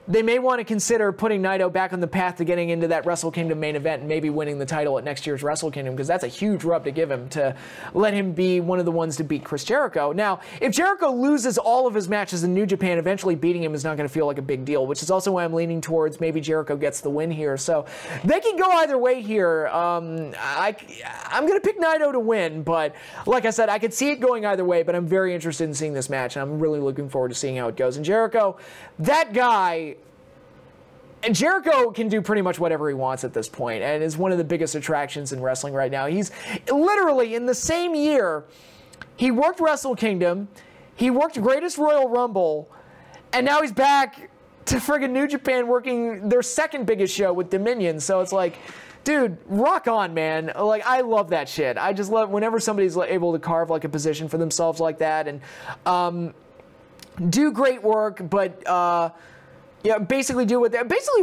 they may want to consider putting Naito back on the path to getting into that Wrestle Kingdom main event and maybe winning the title at next year's Wrestle Kingdom, because that's a huge rub to give him, to let him be one of the ones to beat Chris Jericho. Now, if Jericho loses all of his matches in New Japan, eventually beating him is not going to feel like a big deal, which is also why I'm leaning towards maybe Jericho gets the win here. So they can go either way here. I'm going to pick Naito to win, but like I said, I could see it going either way, but I'm very interested in seeing this match, and I'm really looking forward to seeing how it goes. And Jericho, that guy... And Jericho can do pretty much whatever he wants at this point, and is one of the biggest attractions in wrestling right now. He's literally, in the same year, he worked Wrestle Kingdom, he worked Greatest Royal Rumble, and now he's back to friggin' New Japan working their second biggest show with Dominion. So it's like, dude, rock on, man. Like, I love that shit. I just love whenever somebody's able to carve like a position for themselves like that and do great work, but yeah, basically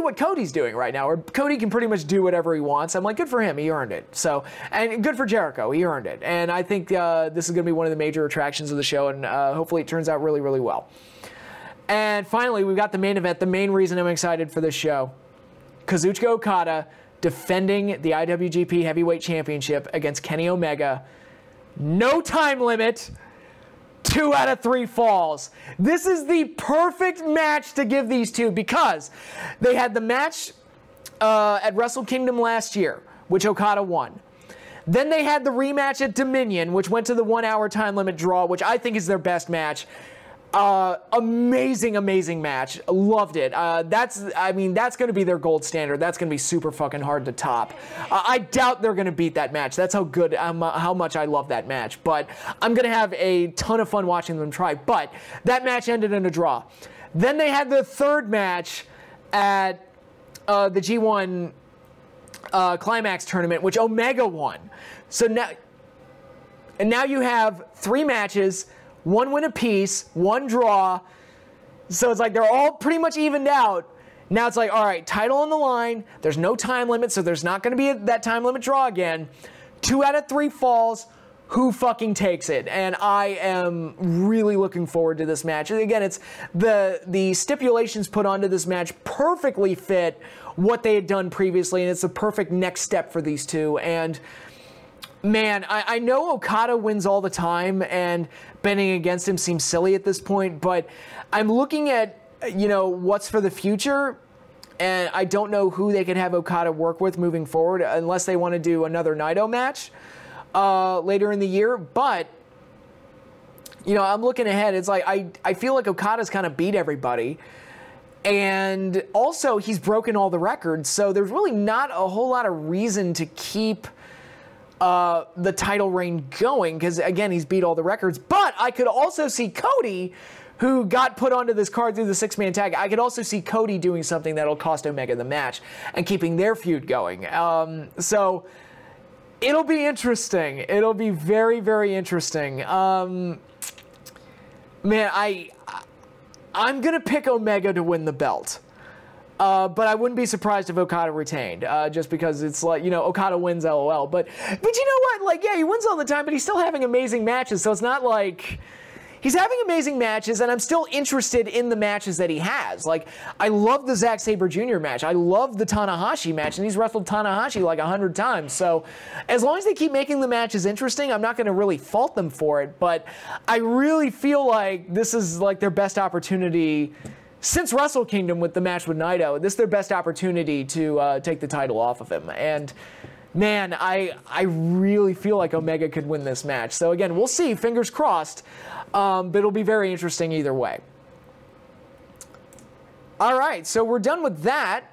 what Cody's doing right now, or Cody can pretty much do whatever he wants. I'm like, good for him, he earned it. So, and good for Jericho, he earned it. And I think this is going to be one of the major attractions of the show, and hopefully it turns out really, really well. And finally, we've got the main event, the main reason I'm excited for this show. Kazuchika Okada defending the IWGP Heavyweight Championship against Kenny Omega. No time limit. 2 out of 3 falls. This is the perfect match to give these two, because they had the match at Wrestle Kingdom last year, which Okada won. Then they had the rematch at Dominion, which went to the 1 hour time limit draw, which I think is their best match. Amazing, amazing match. Loved it. That's going to be their gold standard. That's going to be super fucking hard to top. I doubt they're going to beat that match. That's how good, how much I love that match. But I'm going to have a ton of fun watching them try. But that match ended in a draw. Then they had the third match at the G1 Climax tournament, which Omega won. So now you have 3 matches, 1 win apiece, 1 draw. So it's like they're all pretty much evened out. Now it's like, all right, title on the line. There's no time limit, so there's not going to be that time limit draw again. 2 out of 3 falls. Who fucking takes it? And I am really looking forward to this match. And again, it's the stipulations put onto this match perfectly fit what they had done previously, and it's the perfect next step for these two. And man, I know Okada wins all the time, and betting against him seems silly at this point, but I'm looking at, what's for the future, and I don't know who they could have Okada work with moving forward, unless they want to do another Naito match later in the year. But, I'm looking ahead. It's like, I feel like Okada's kind of beat everybody, and also he's broken all the records, so there's really not a whole lot of reason to keep the title reign going, because again, he's beat all the records. But I could also see Cody, who got put onto this card through the 6-man tag, I could also see Cody doing something that'll cost Omega the match and keeping their feud going. So it'll be interesting. It'll be very, very interesting. Man, I'm gonna pick Omega to win the belt. But I wouldn't be surprised if Okada retained, just because it's like, Okada wins, LOL. But you know what? Like, yeah, he wins all the time, but he's still having amazing matches, so it's not like he's having amazing matches, and I'm still interested in the matches that he has. Like, I love the Zack Sabre Jr. match. I love the Tanahashi match, and he's wrestled Tanahashi like 100 times. So as long as they keep making the matches interesting, I'm not going to really fault them for it. But I really feel like this is like their best opportunity since Wrestle Kingdom with the match with Naito. This is their best opportunity to take the title off of him. And man, I really feel like Omega could win this match. So again, we'll see. Fingers crossed. But it'll be very interesting either way. All right, so we're done with that.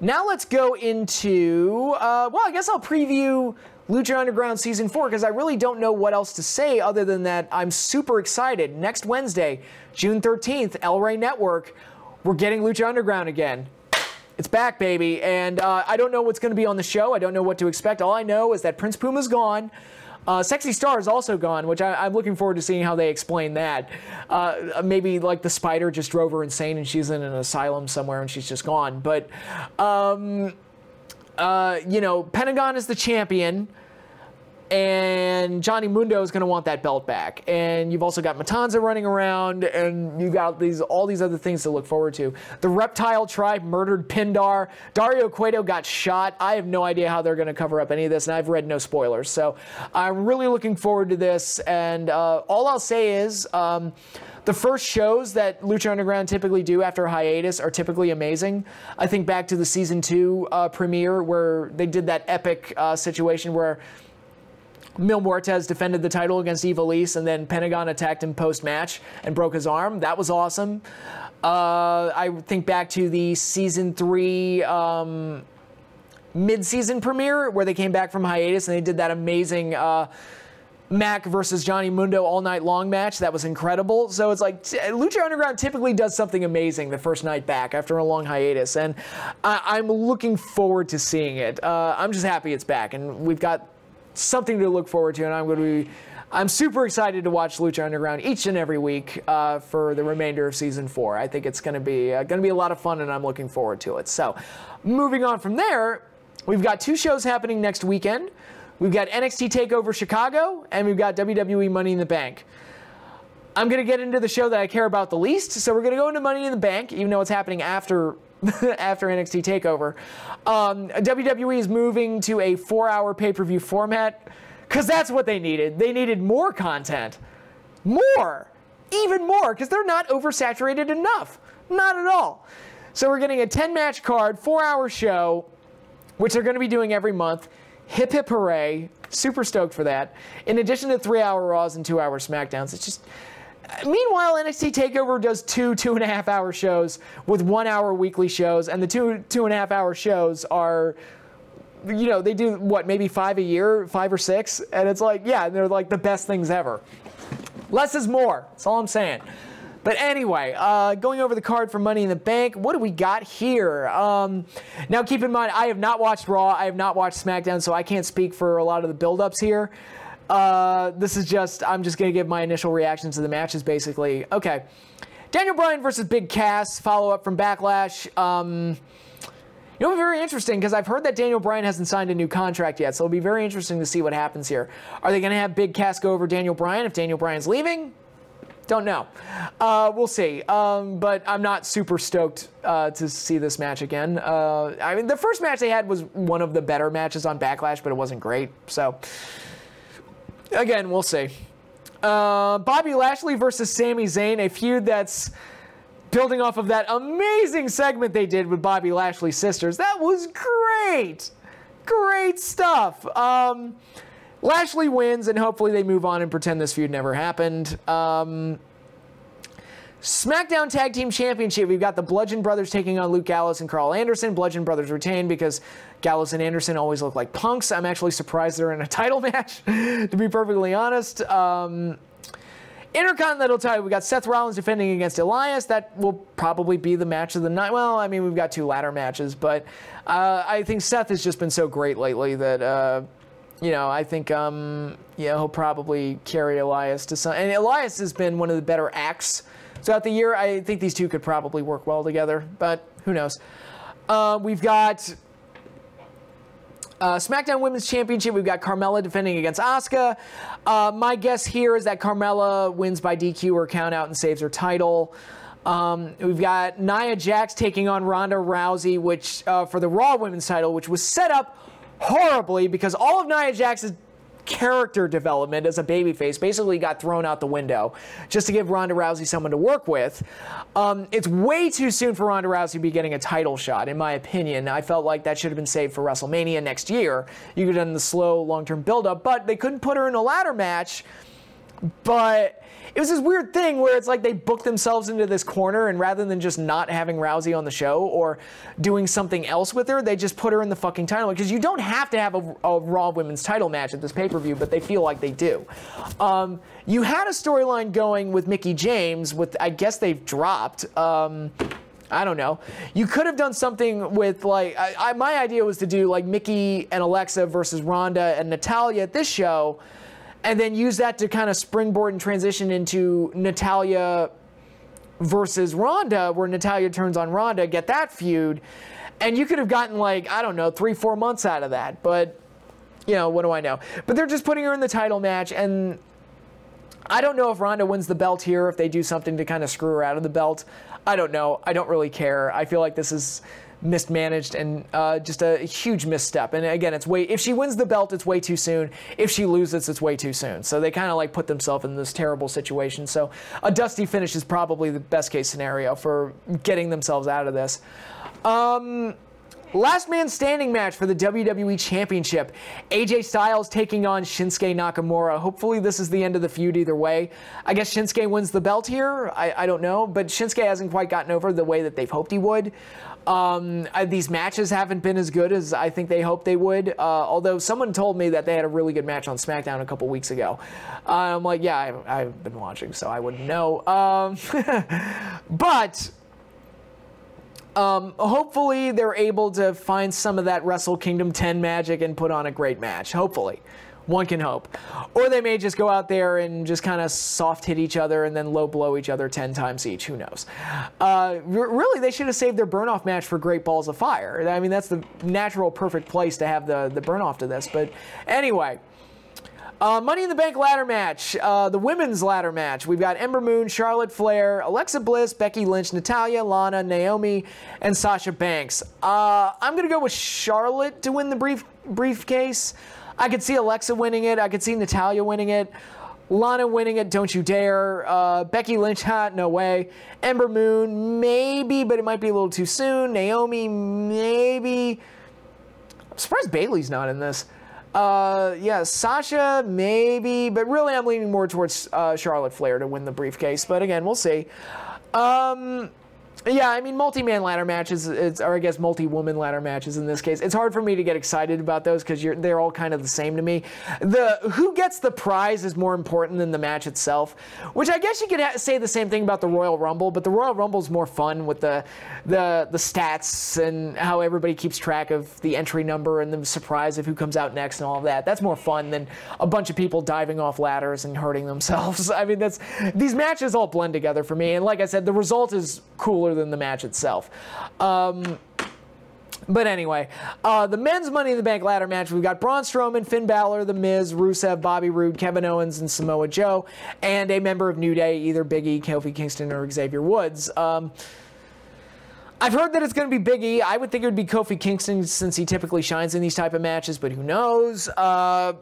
Now let's go into, well, I guess I'll preview Lucha Underground Season 4, because I really don't know what else to say other than that I'm super excited. Next Wednesday, June 13th, El Rey Network, we're getting Lucha Underground again. It's back, baby, and I don't know what's going to be on the show. I don't know what to expect. All I know is that Prince Puma's gone. Sexy Star is also gone, which I'm looking forward to seeing how they explain that. Maybe like the spider just drove her insane and she's in an asylum somewhere and she's just gone. But, you know, Pentagon is the champion. And Johnny Mundo is going to want that belt back. And you've also got Matanza running around, and you've got all these other things to look forward to. The Reptile Tribe murdered Pindar. Dario Cueto got shot. I have no idea how they're going to cover up any of this, and I've read no spoilers. So I'm really looking forward to this. And all I'll say is the first shows that Lucha Underground typically do after a hiatus are typically amazing. I think back to the Season 2 premiere where they did that epic situation where Mil Muertes defended the title against Ivelisse, and then Pentagon attacked him post-match and broke his arm. That was awesome. I think back to the Season 3 mid-season premiere where they came back from hiatus and they did that amazing Mac versus Johnny Mundo all night long match. That was incredible. So it's like Lucha Underground typically does something amazing the first night back after a long hiatus, and I'm looking forward to seeing it. I'm just happy it's back, and we've got something to look forward to, and I'm super excited to watch Lucha Underground each and every week for the remainder of Season 4. I think it's going to be a lot of fun, and I'm looking forward to it. So, moving on from there, we've got 2 shows happening next weekend. We've got NXT TakeOver Chicago, and we've got WWE Money in the Bank. I'm going to get into the show that I care about the least, so we're going to go into Money in the Bank, even though it's happening after NXT TakeOver. WWE is moving to a 4-hour pay-per-view format because that's what they needed. They needed more content. More! Even more, because they're not oversaturated enough. Not at all. So we're getting a 10-match card, 4-hour show, which they're going to be doing every month. Hip hip hooray. Super stoked for that. In addition to 3-hour Raws and 2-hour SmackDowns. It's just... Meanwhile, NXT TakeOver does 2.5-hour shows with 1-hour weekly shows, and the 2.5-hour shows are, you know, they do, what, maybe 5 a year, 5 or 6, and it's like, yeah, they're like the best things ever. Less is more, that's all I'm saying. But anyway, going over the card for Money in the Bank, what do we got here? Now, keep in mind, I have not watched Raw, I have not watched SmackDown, so I can't speak for a lot of the build-ups here. This is just, I'm just going to give my initial reactions to the matches, basically. Okay. Daniel Bryan versus Big Cass, follow-up from Backlash. You know, very interesting, because I've heard that Daniel Bryan hasn't signed a new contract yet, so it'll be very interesting to see what happens here. Are they going to have Big Cass go over Daniel Bryan if Daniel Bryan's leaving? Don't know. We'll see. But I'm not super stoked to see this match again. I mean, the first match they had was one of the better matches on Backlash, but it wasn't great, so... Again, we'll see. Bobby Lashley versus Sami Zayn, a feud that's building off of that amazing segment they did with Bobby Lashley's sisters. That was great. Great stuff. Lashley wins, and hopefully they move on and pretend this feud never happened. SmackDown Tag Team Championship, we've got the Bludgeon Brothers taking on Luke Gallows and Carl Anderson. Bludgeon Brothers retain because Gallows and Anderson always look like punks. I'm actually surprised they're in a title match, to be perfectly honest. Intercontinental title, we got Seth Rollins defending against Elias. That will probably be the match of the night. Well, I mean, we've got 2 ladder matches, but I think Seth has just been so great lately that... you know, I think, yeah, he'll probably carry Elias to some... And Elias has been one of the better acts throughout the year. I think these two could probably work well together, but who knows. We've got SmackDown Women's Championship, we've got Carmella defending against Asuka. My guess here is that Carmella wins by DQ or countout and saves her title. We've got Nia Jax taking on Ronda Rousey, which for the Raw Women's title, which was set up horribly because all of Nia Jax's character development as a babyface basically got thrown out the window just to give Ronda Rousey someone to work with. It's way too soon for Ronda Rousey to be getting a title shot, in my opinion. I felt like that should have been saved for WrestleMania next year. You could have done the slow, long-term build-up, but they couldn't put her in a ladder match. But it was this weird thing where it's like they booked themselves into this corner, and rather than just not having Rousey on the show or doing something else with her, they just put her in the fucking title. Because you don't have to have a Raw Women's title match at this pay-per-view, but they feel like they do. You had a storyline going with Mickie James, with I guess they've dropped. I don't know. You could have done something with, like, my idea was to do like Mickie and Alexa versus Ronda and Natalya at this show, and then use that to kind of springboard and transition into Natalya versus Ronda, where Natalya turns on Ronda, get that feud. And you could have gotten, like, I don't know, 3-4 months out of that. But, you know, what do I know? But they're just putting her in the title match, and I don't know if Ronda wins the belt here, if they do something to kind of screw her out of the belt. I don't know. I don't really care. I feel like this is mismanaged and just a huge misstep. And again, if she wins the belt, it's way too soon. If she loses, it's way too soon. So they kind of like put themselves in this terrible situation. So a dusty finish is probably the best case scenario for getting themselves out of this. Last man standing match for the WWE Championship. AJ Styles taking on Shinsuke Nakamura. Hopefully this is the end of the feud either way. I guess Shinsuke wins the belt here. I don't know. But Shinsuke hasn't quite gotten over the way that they've hoped he would. These matches haven't been as good as I think they hoped they would. Although someone told me that they had a really good match on SmackDown a couple weeks ago. I'm like, yeah, I've been watching, so I wouldn't know. But hopefully they're able to find some of that Wrestle Kingdom 10 magic and put on a great match. Hopefully. One can hope. Or they may just go out there and just kind of soft hit each other and then low blow each other 10 times each. Who knows? Really, they should have saved their burn-off match for Great Balls of Fire. I mean, that's the natural, perfect place to have the burn-off to this. But anyway, Money in the Bank ladder match, the women's ladder match. We've got Ember Moon, Charlotte Flair, Alexa Bliss, Becky Lynch, Natalya, Lana, Naomi, and Sasha Banks. I'm going to go with Charlotte to win the briefcase. I could see Alexa winning it. I could see Natalya winning it. Lana winning it, don't you dare. Becky Lynch, no way. Ember Moon, maybe, but it might be a little too soon. Naomi, maybe. I'm surprised Bayley's not in this. Yeah, Sasha, maybe, but really I'm leaning more towards Charlotte Flair to win the briefcase, but again, we'll see. Yeah, I mean, multi-man ladder matches, or I guess multi-woman ladder matches in this case. It's hard for me to get excited about those because they're all kind of the same to me. Who gets the prize is more important than the match itself, which I guess you could say the same thing about the Royal Rumble, but the Royal Rumble is more fun with the stats and how everybody keeps track of the entry number and the surprise of who comes out next and all of that. That's more fun than a bunch of people diving off ladders and hurting themselves. I mean, these matches all blend together for me, and like I said, the result is cooler than the match itself. But anyway, the men's Money in the Bank ladder match, we've got Braun Strowman, Finn Balor, The Miz, Rusev, Bobby Roode, Kevin Owens, and Samoa Joe, and a member of New Day, either Big E, Kofi Kingston, or Xavier Woods. I've heard that it's going to be Big E. I would think it would be Kofi Kingston since he typically shines in these type of matches, but who knows? Bobby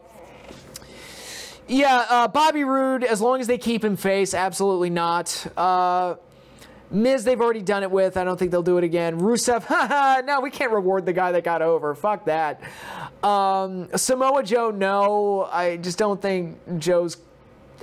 Roode, as long as they keep him face, absolutely not. Miz, they've already done it with. I don't think they'll do it again. Rusev, haha, no, we can't reward the guy that got over. Fuck that. Samoa Joe, no. I just don't think Joe's...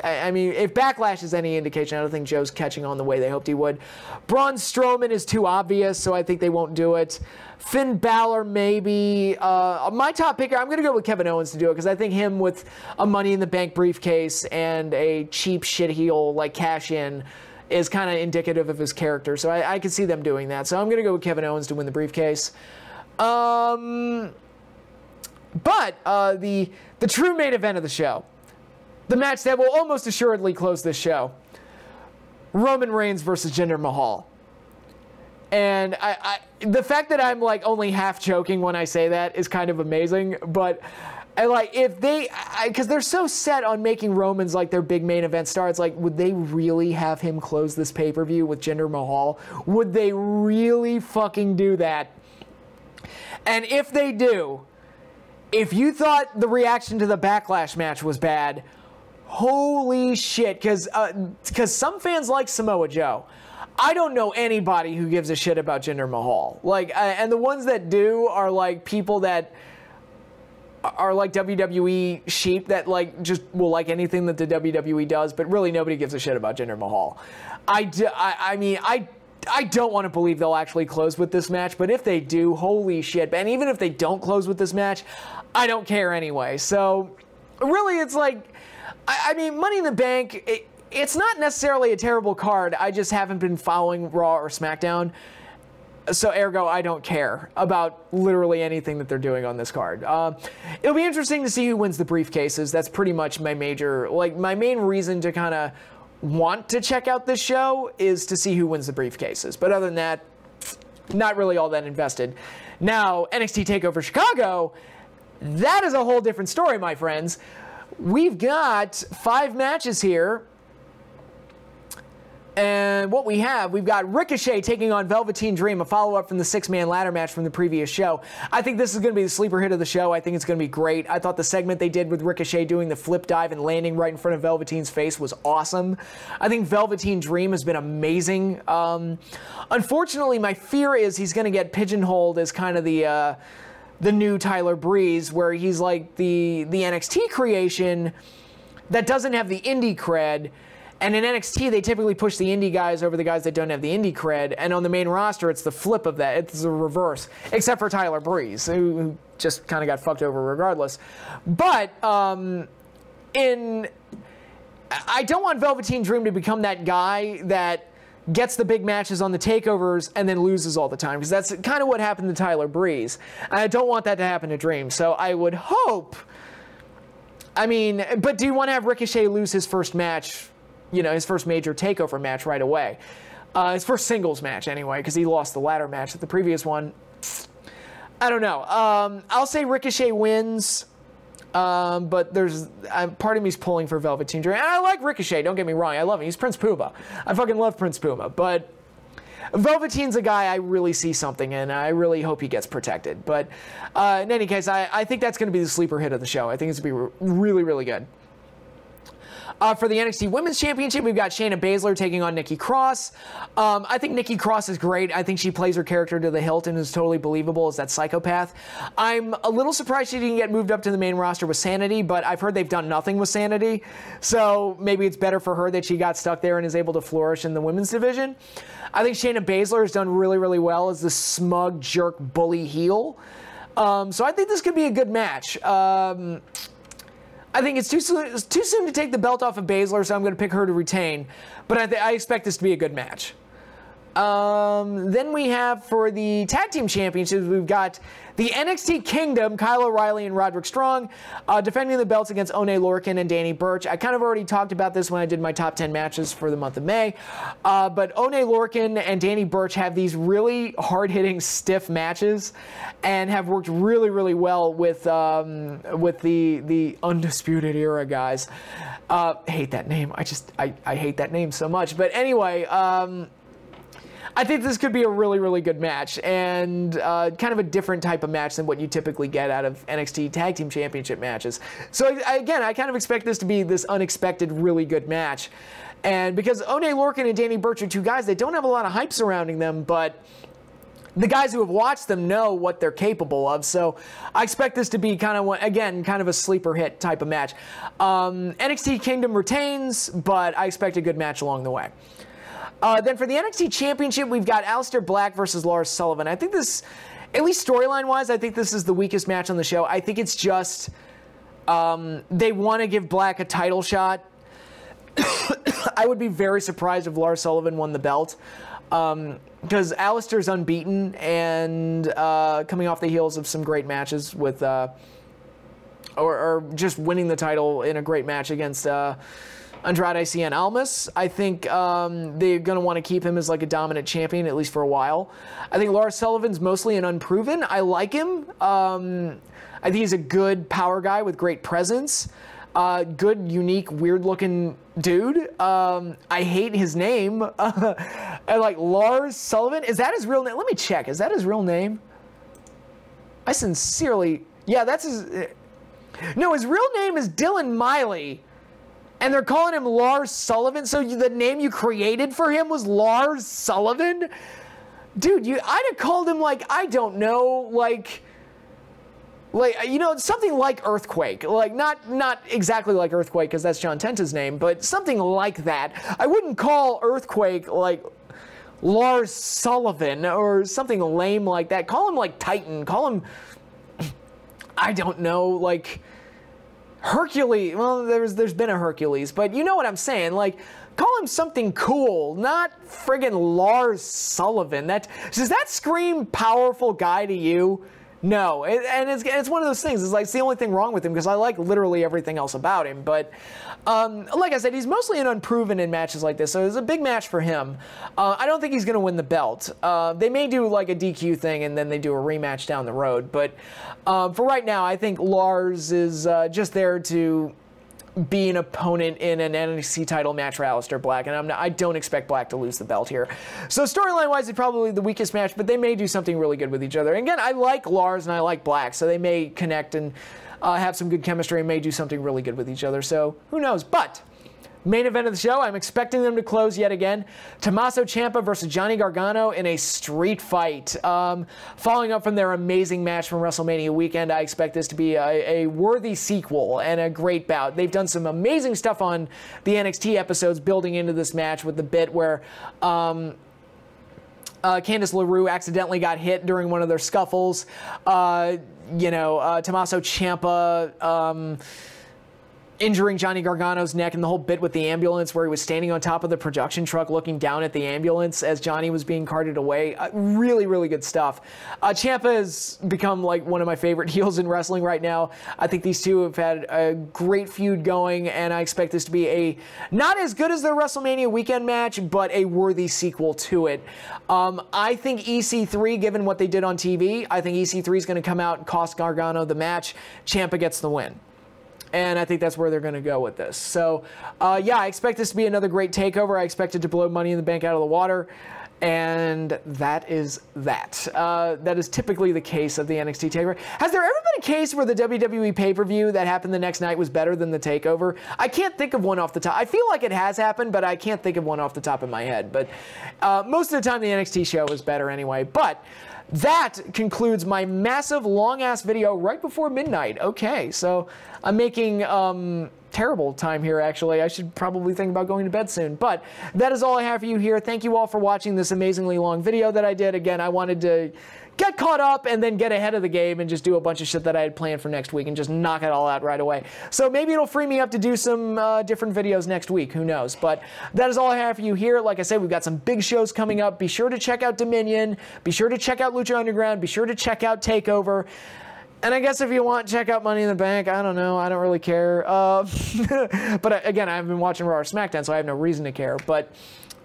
I mean, if Backlash is any indication, I don't think Joe's catching on the way they hoped he would. Braun Strowman is too obvious, so I think they won't do it. Finn Balor, maybe. My top picker, I'm going to go with Kevin Owens to do it, because I think him with a Money in the Bank briefcase and a cheap shit heel like cash-in is kind of indicative of his character. So I can see them doing that. So I'm going to go with Kevin Owens to win the briefcase. But the true main event of the show, the match that will almost assuredly close this show, Roman Reigns versus Jinder Mahal. And the fact that I'm like only half joking when I say that is kind of amazing. But like if they, because they're so set on making Roman's like their big main event star, it's like, would they really have him close this pay-per-view with Jinder Mahal? Would they really fucking do that? And if they do, if you thought the reaction to the Backlash match was bad, holy shit, because some fans like Samoa Joe. I don't know anybody who gives a shit about Jinder Mahal. Like, and the ones that do are like people that are like WWE sheep that like just will like anything that the WWE does, but really nobody gives a shit about Jinder Mahal. I mean, I don't want to believe they'll actually close with this match, but if they do, holy shit. And even if they don't close with this match, I don't care anyway. So really, it's like, I mean, Money in the Bank, it's not necessarily a terrible card. I just haven't been following Raw or SmackDown. So ergo, I don't care about literally anything that they're doing on this card. It'll be interesting to see who wins the briefcases. That's pretty much my major, like my main reason to kind of want to check out this show is to see who wins the briefcases. But other than that, not really all that invested. Now, NXT TakeOver Chicago, that is a whole different story, my friends. We've got 5 matches here. And what we've got Ricochet taking on Velveteen Dream, a follow-up from the 6-man ladder match from the previous show. I think this is going to be the sleeper hit of the show. I think it's going to be great. I thought the segment they did with Ricochet doing the flip dive and landing right in front of Velveteen's face was awesome. I think Velveteen Dream has been amazing. Unfortunately, my fear is he's going to get pigeonholed as kind of the new Tyler Breeze, where he's like the NXT creation that doesn't have the indie cred. And in NXT, they typically push the indie guys over the guys that don't have the indie cred. And on the main roster, it's the flip of that. It's the reverse, except for Tyler Breeze, who just kind of got fucked over regardless. But I don't want Velveteen Dream to become that guy that gets the big matches on the takeovers and then loses all the time, because that's kind of what happened to Tyler Breeze. And I don't want that to happen to Dream. So I would hope, I mean, but do you want to have Ricochet lose his first match, you know, his first major takeover match right away? His first singles match anyway, because he lost the ladder match at the previous one. I don't know. I'll say Ricochet wins, but there's part of me's pulling for Velveteen Dream. And I like Ricochet, don't get me wrong. I love him. He's Prince Puma. I fucking love Prince Puma. But Velveteen's a guy I really see something in. I really hope he gets protected. But in any case, I think that's going to be the sleeper hit of the show. I think it's going to be really, really good. For the NXT Women's Championship, we've got Shayna Baszler taking on Nikki Cross. I think Nikki Cross is great. I think she plays her character to the hilt and is totally believable as that psychopath. I'm a little surprised she didn't get moved up to the main roster with Sanity, but I've heard they've done nothing with Sanity. So maybe it's better for her that she got stuck there and is able to flourish in the women's division. I think Shayna Baszler has done really, really well as the smug, jerk, bully heel. So I think this could be a good match. I think it's too soon to take the belt off of Baszler, so I'm going to pick her to retain. But I expect this to be a good match. Then we have for the Tag Team Championships, we've got the NXT Kingdom, Kyle O'Reilly and Roderick Strong, defending the belts against Oney Lorcan and Danny Burch. I kind of already talked about this when I did my top 10 matches for the month of May. But Oney Lorcan and Danny Burch have these really hard-hitting, stiff matches and have worked really, really well with the Undisputed Era guys. Hate that name. I hate that name so much. But anyway, I think this could be a really, really good match, and kind of a different type of match than what you typically get out of NXT Tag Team Championship matches. So again, I kind of expect this to be this unexpected, really good match. And because Oney Lorcan and Danny Burch are two guys that don't have a lot of hype surrounding them, but the guys who have watched them know what they're capable of. So I expect this to be kind of, again, kind of a sleeper hit type of match. NXT Kingdom retains, but I expect a good match along the way. Then for the NXT Championship, we've got Aleister Black versus Lars Sullivan. I think this, at least storyline-wise, I think this is the weakest match on the show. I think it's just they want to give Black a title shot. I would be very surprised if Lars Sullivan won the belt, because Aleister's unbeaten and coming off the heels of some great matches with, or just winning the title in a great match against Andrade Cien Almas. I think they're going to want to keep him as like a dominant champion, at least for a while. I think Lars Sullivan's mostly an unproven. I like him. I think he's a good power guy with great presence. Good, unique, weird-looking dude. I hate his name. I like Lars Sullivan. Is that his real name? Let me check. Is that his real name? I sincerely... Yeah, that's his... No, his real name is Dylan Miley. And they're calling him Lars Sullivan, so the name you created for him was Lars Sullivan? Dude, I'd have called him, like, I don't know, like, you know, something like Earthquake. Like, not exactly like Earthquake, because that's John Tenta's name, but something like that. I wouldn't call Earthquake, like, Lars Sullivan, or something lame like that. Call him, like, Titan. Call him, I don't know, like... Hercules, well, there's been a Hercules, but you know what I'm saying, like, call him something cool, not friggin' Lars Sullivan. Does that scream powerful guy to you? No, and it's one of those things, it's like, it's the only thing wrong with him, because I like literally everything else about him, but, like I said, he's mostly an unproven in matches like this, so it's a big match for him. I don't think he's going to win the belt. They may do, like, a DQ thing, and then they do a rematch down the road, but for right now, I think Lars is just there to be an opponent in an NXT title match for Aleister Black, and I don't expect Black to lose the belt here. So storyline-wise, it's probably the weakest match, but they may do something really good with each other. And again, I like Lars and I like Black, so they may connect and have some good chemistry and may do something really good with each other, so who knows. But main event of the show, I'm expecting them to close yet again. Tommaso Ciampa versus Johnny Gargano in a street fight. Following up from their amazing match from WrestleMania weekend, I expect this to be a worthy sequel and a great bout. They've done some amazing stuff on the NXT episodes building into this match with the bit where Candice LaRue accidentally got hit during one of their scuffles. Tommaso Ciampa... injuring Johnny Gargano's neck, and the whole bit with the ambulance where he was standing on top of the production truck looking down at the ambulance as Johnny was being carted away. Really, really good stuff. Ciampa has become like one of my favorite heels in wrestling right now. I think these two have had a great feud going, and I expect this to be a not as good as their WrestleMania weekend match, but a worthy sequel to it. I think EC3, given what they did on TV, I think EC3 is going to come out and cost Gargano the match. Ciampa gets the win. And I think that's where they're going to go with this. So, yeah, I expect this to be another great takeover. I expect it to blow Money in the Bank out of the water. And that is that. That is typically the case of the NXT TakeOver. Has there ever been a case where the WWE pay-per-view that happened the next night was better than the TakeOver? I can't think of one off the top. I feel like it has happened, but I can't think of one off the top of my head. But most of the time, the NXT show is better anyway. But... that concludes my massive, long-ass video right before midnight. Okay, so I'm making terrible time here, actually. I should probably think about going to bed soon. But that is all I have for you here. Thank you all for watching this amazingly long video that I did. Again, I wanted to get caught up and then get ahead of the game and just do a bunch of shit that I had planned for next week and just knock it all out right away. So maybe it'll free me up to do some different videos next week. Who knows? But that is all I have for you here. Like I said, we've got some big shows coming up. Be sure to check out Dominion. Be sure to check out Lucha Underground. Be sure to check out TakeOver. And I guess if you want, check out Money in the Bank. I don't know. I don't really care. But again, I haven't been watching Raw or SmackDown, so I have no reason to care. But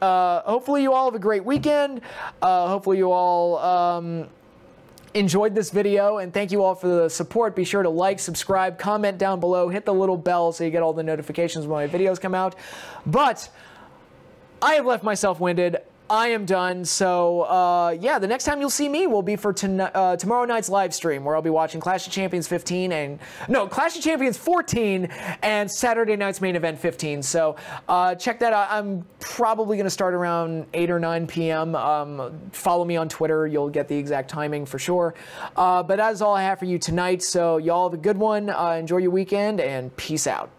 hopefully you all have a great weekend. Hopefully you all... enjoyed this video, and thank you all for the support. Be sure to like, subscribe, comment down below, hit the little bell so you get all the notifications when my videos come out. But I have left myself winded. I am done. So, yeah, the next time you'll see me will be for tomorrow night's live stream, where I'll be watching Clash of Champions 15 and... no, Clash of Champions 14 and Saturday night's main event 15. So, check that out. I'm probably going to start around 8 or 9 p.m. Follow me on Twitter. You'll get the exact timing for sure. But that is all I have for you tonight. So, y'all have a good one. Enjoy your weekend, and peace out.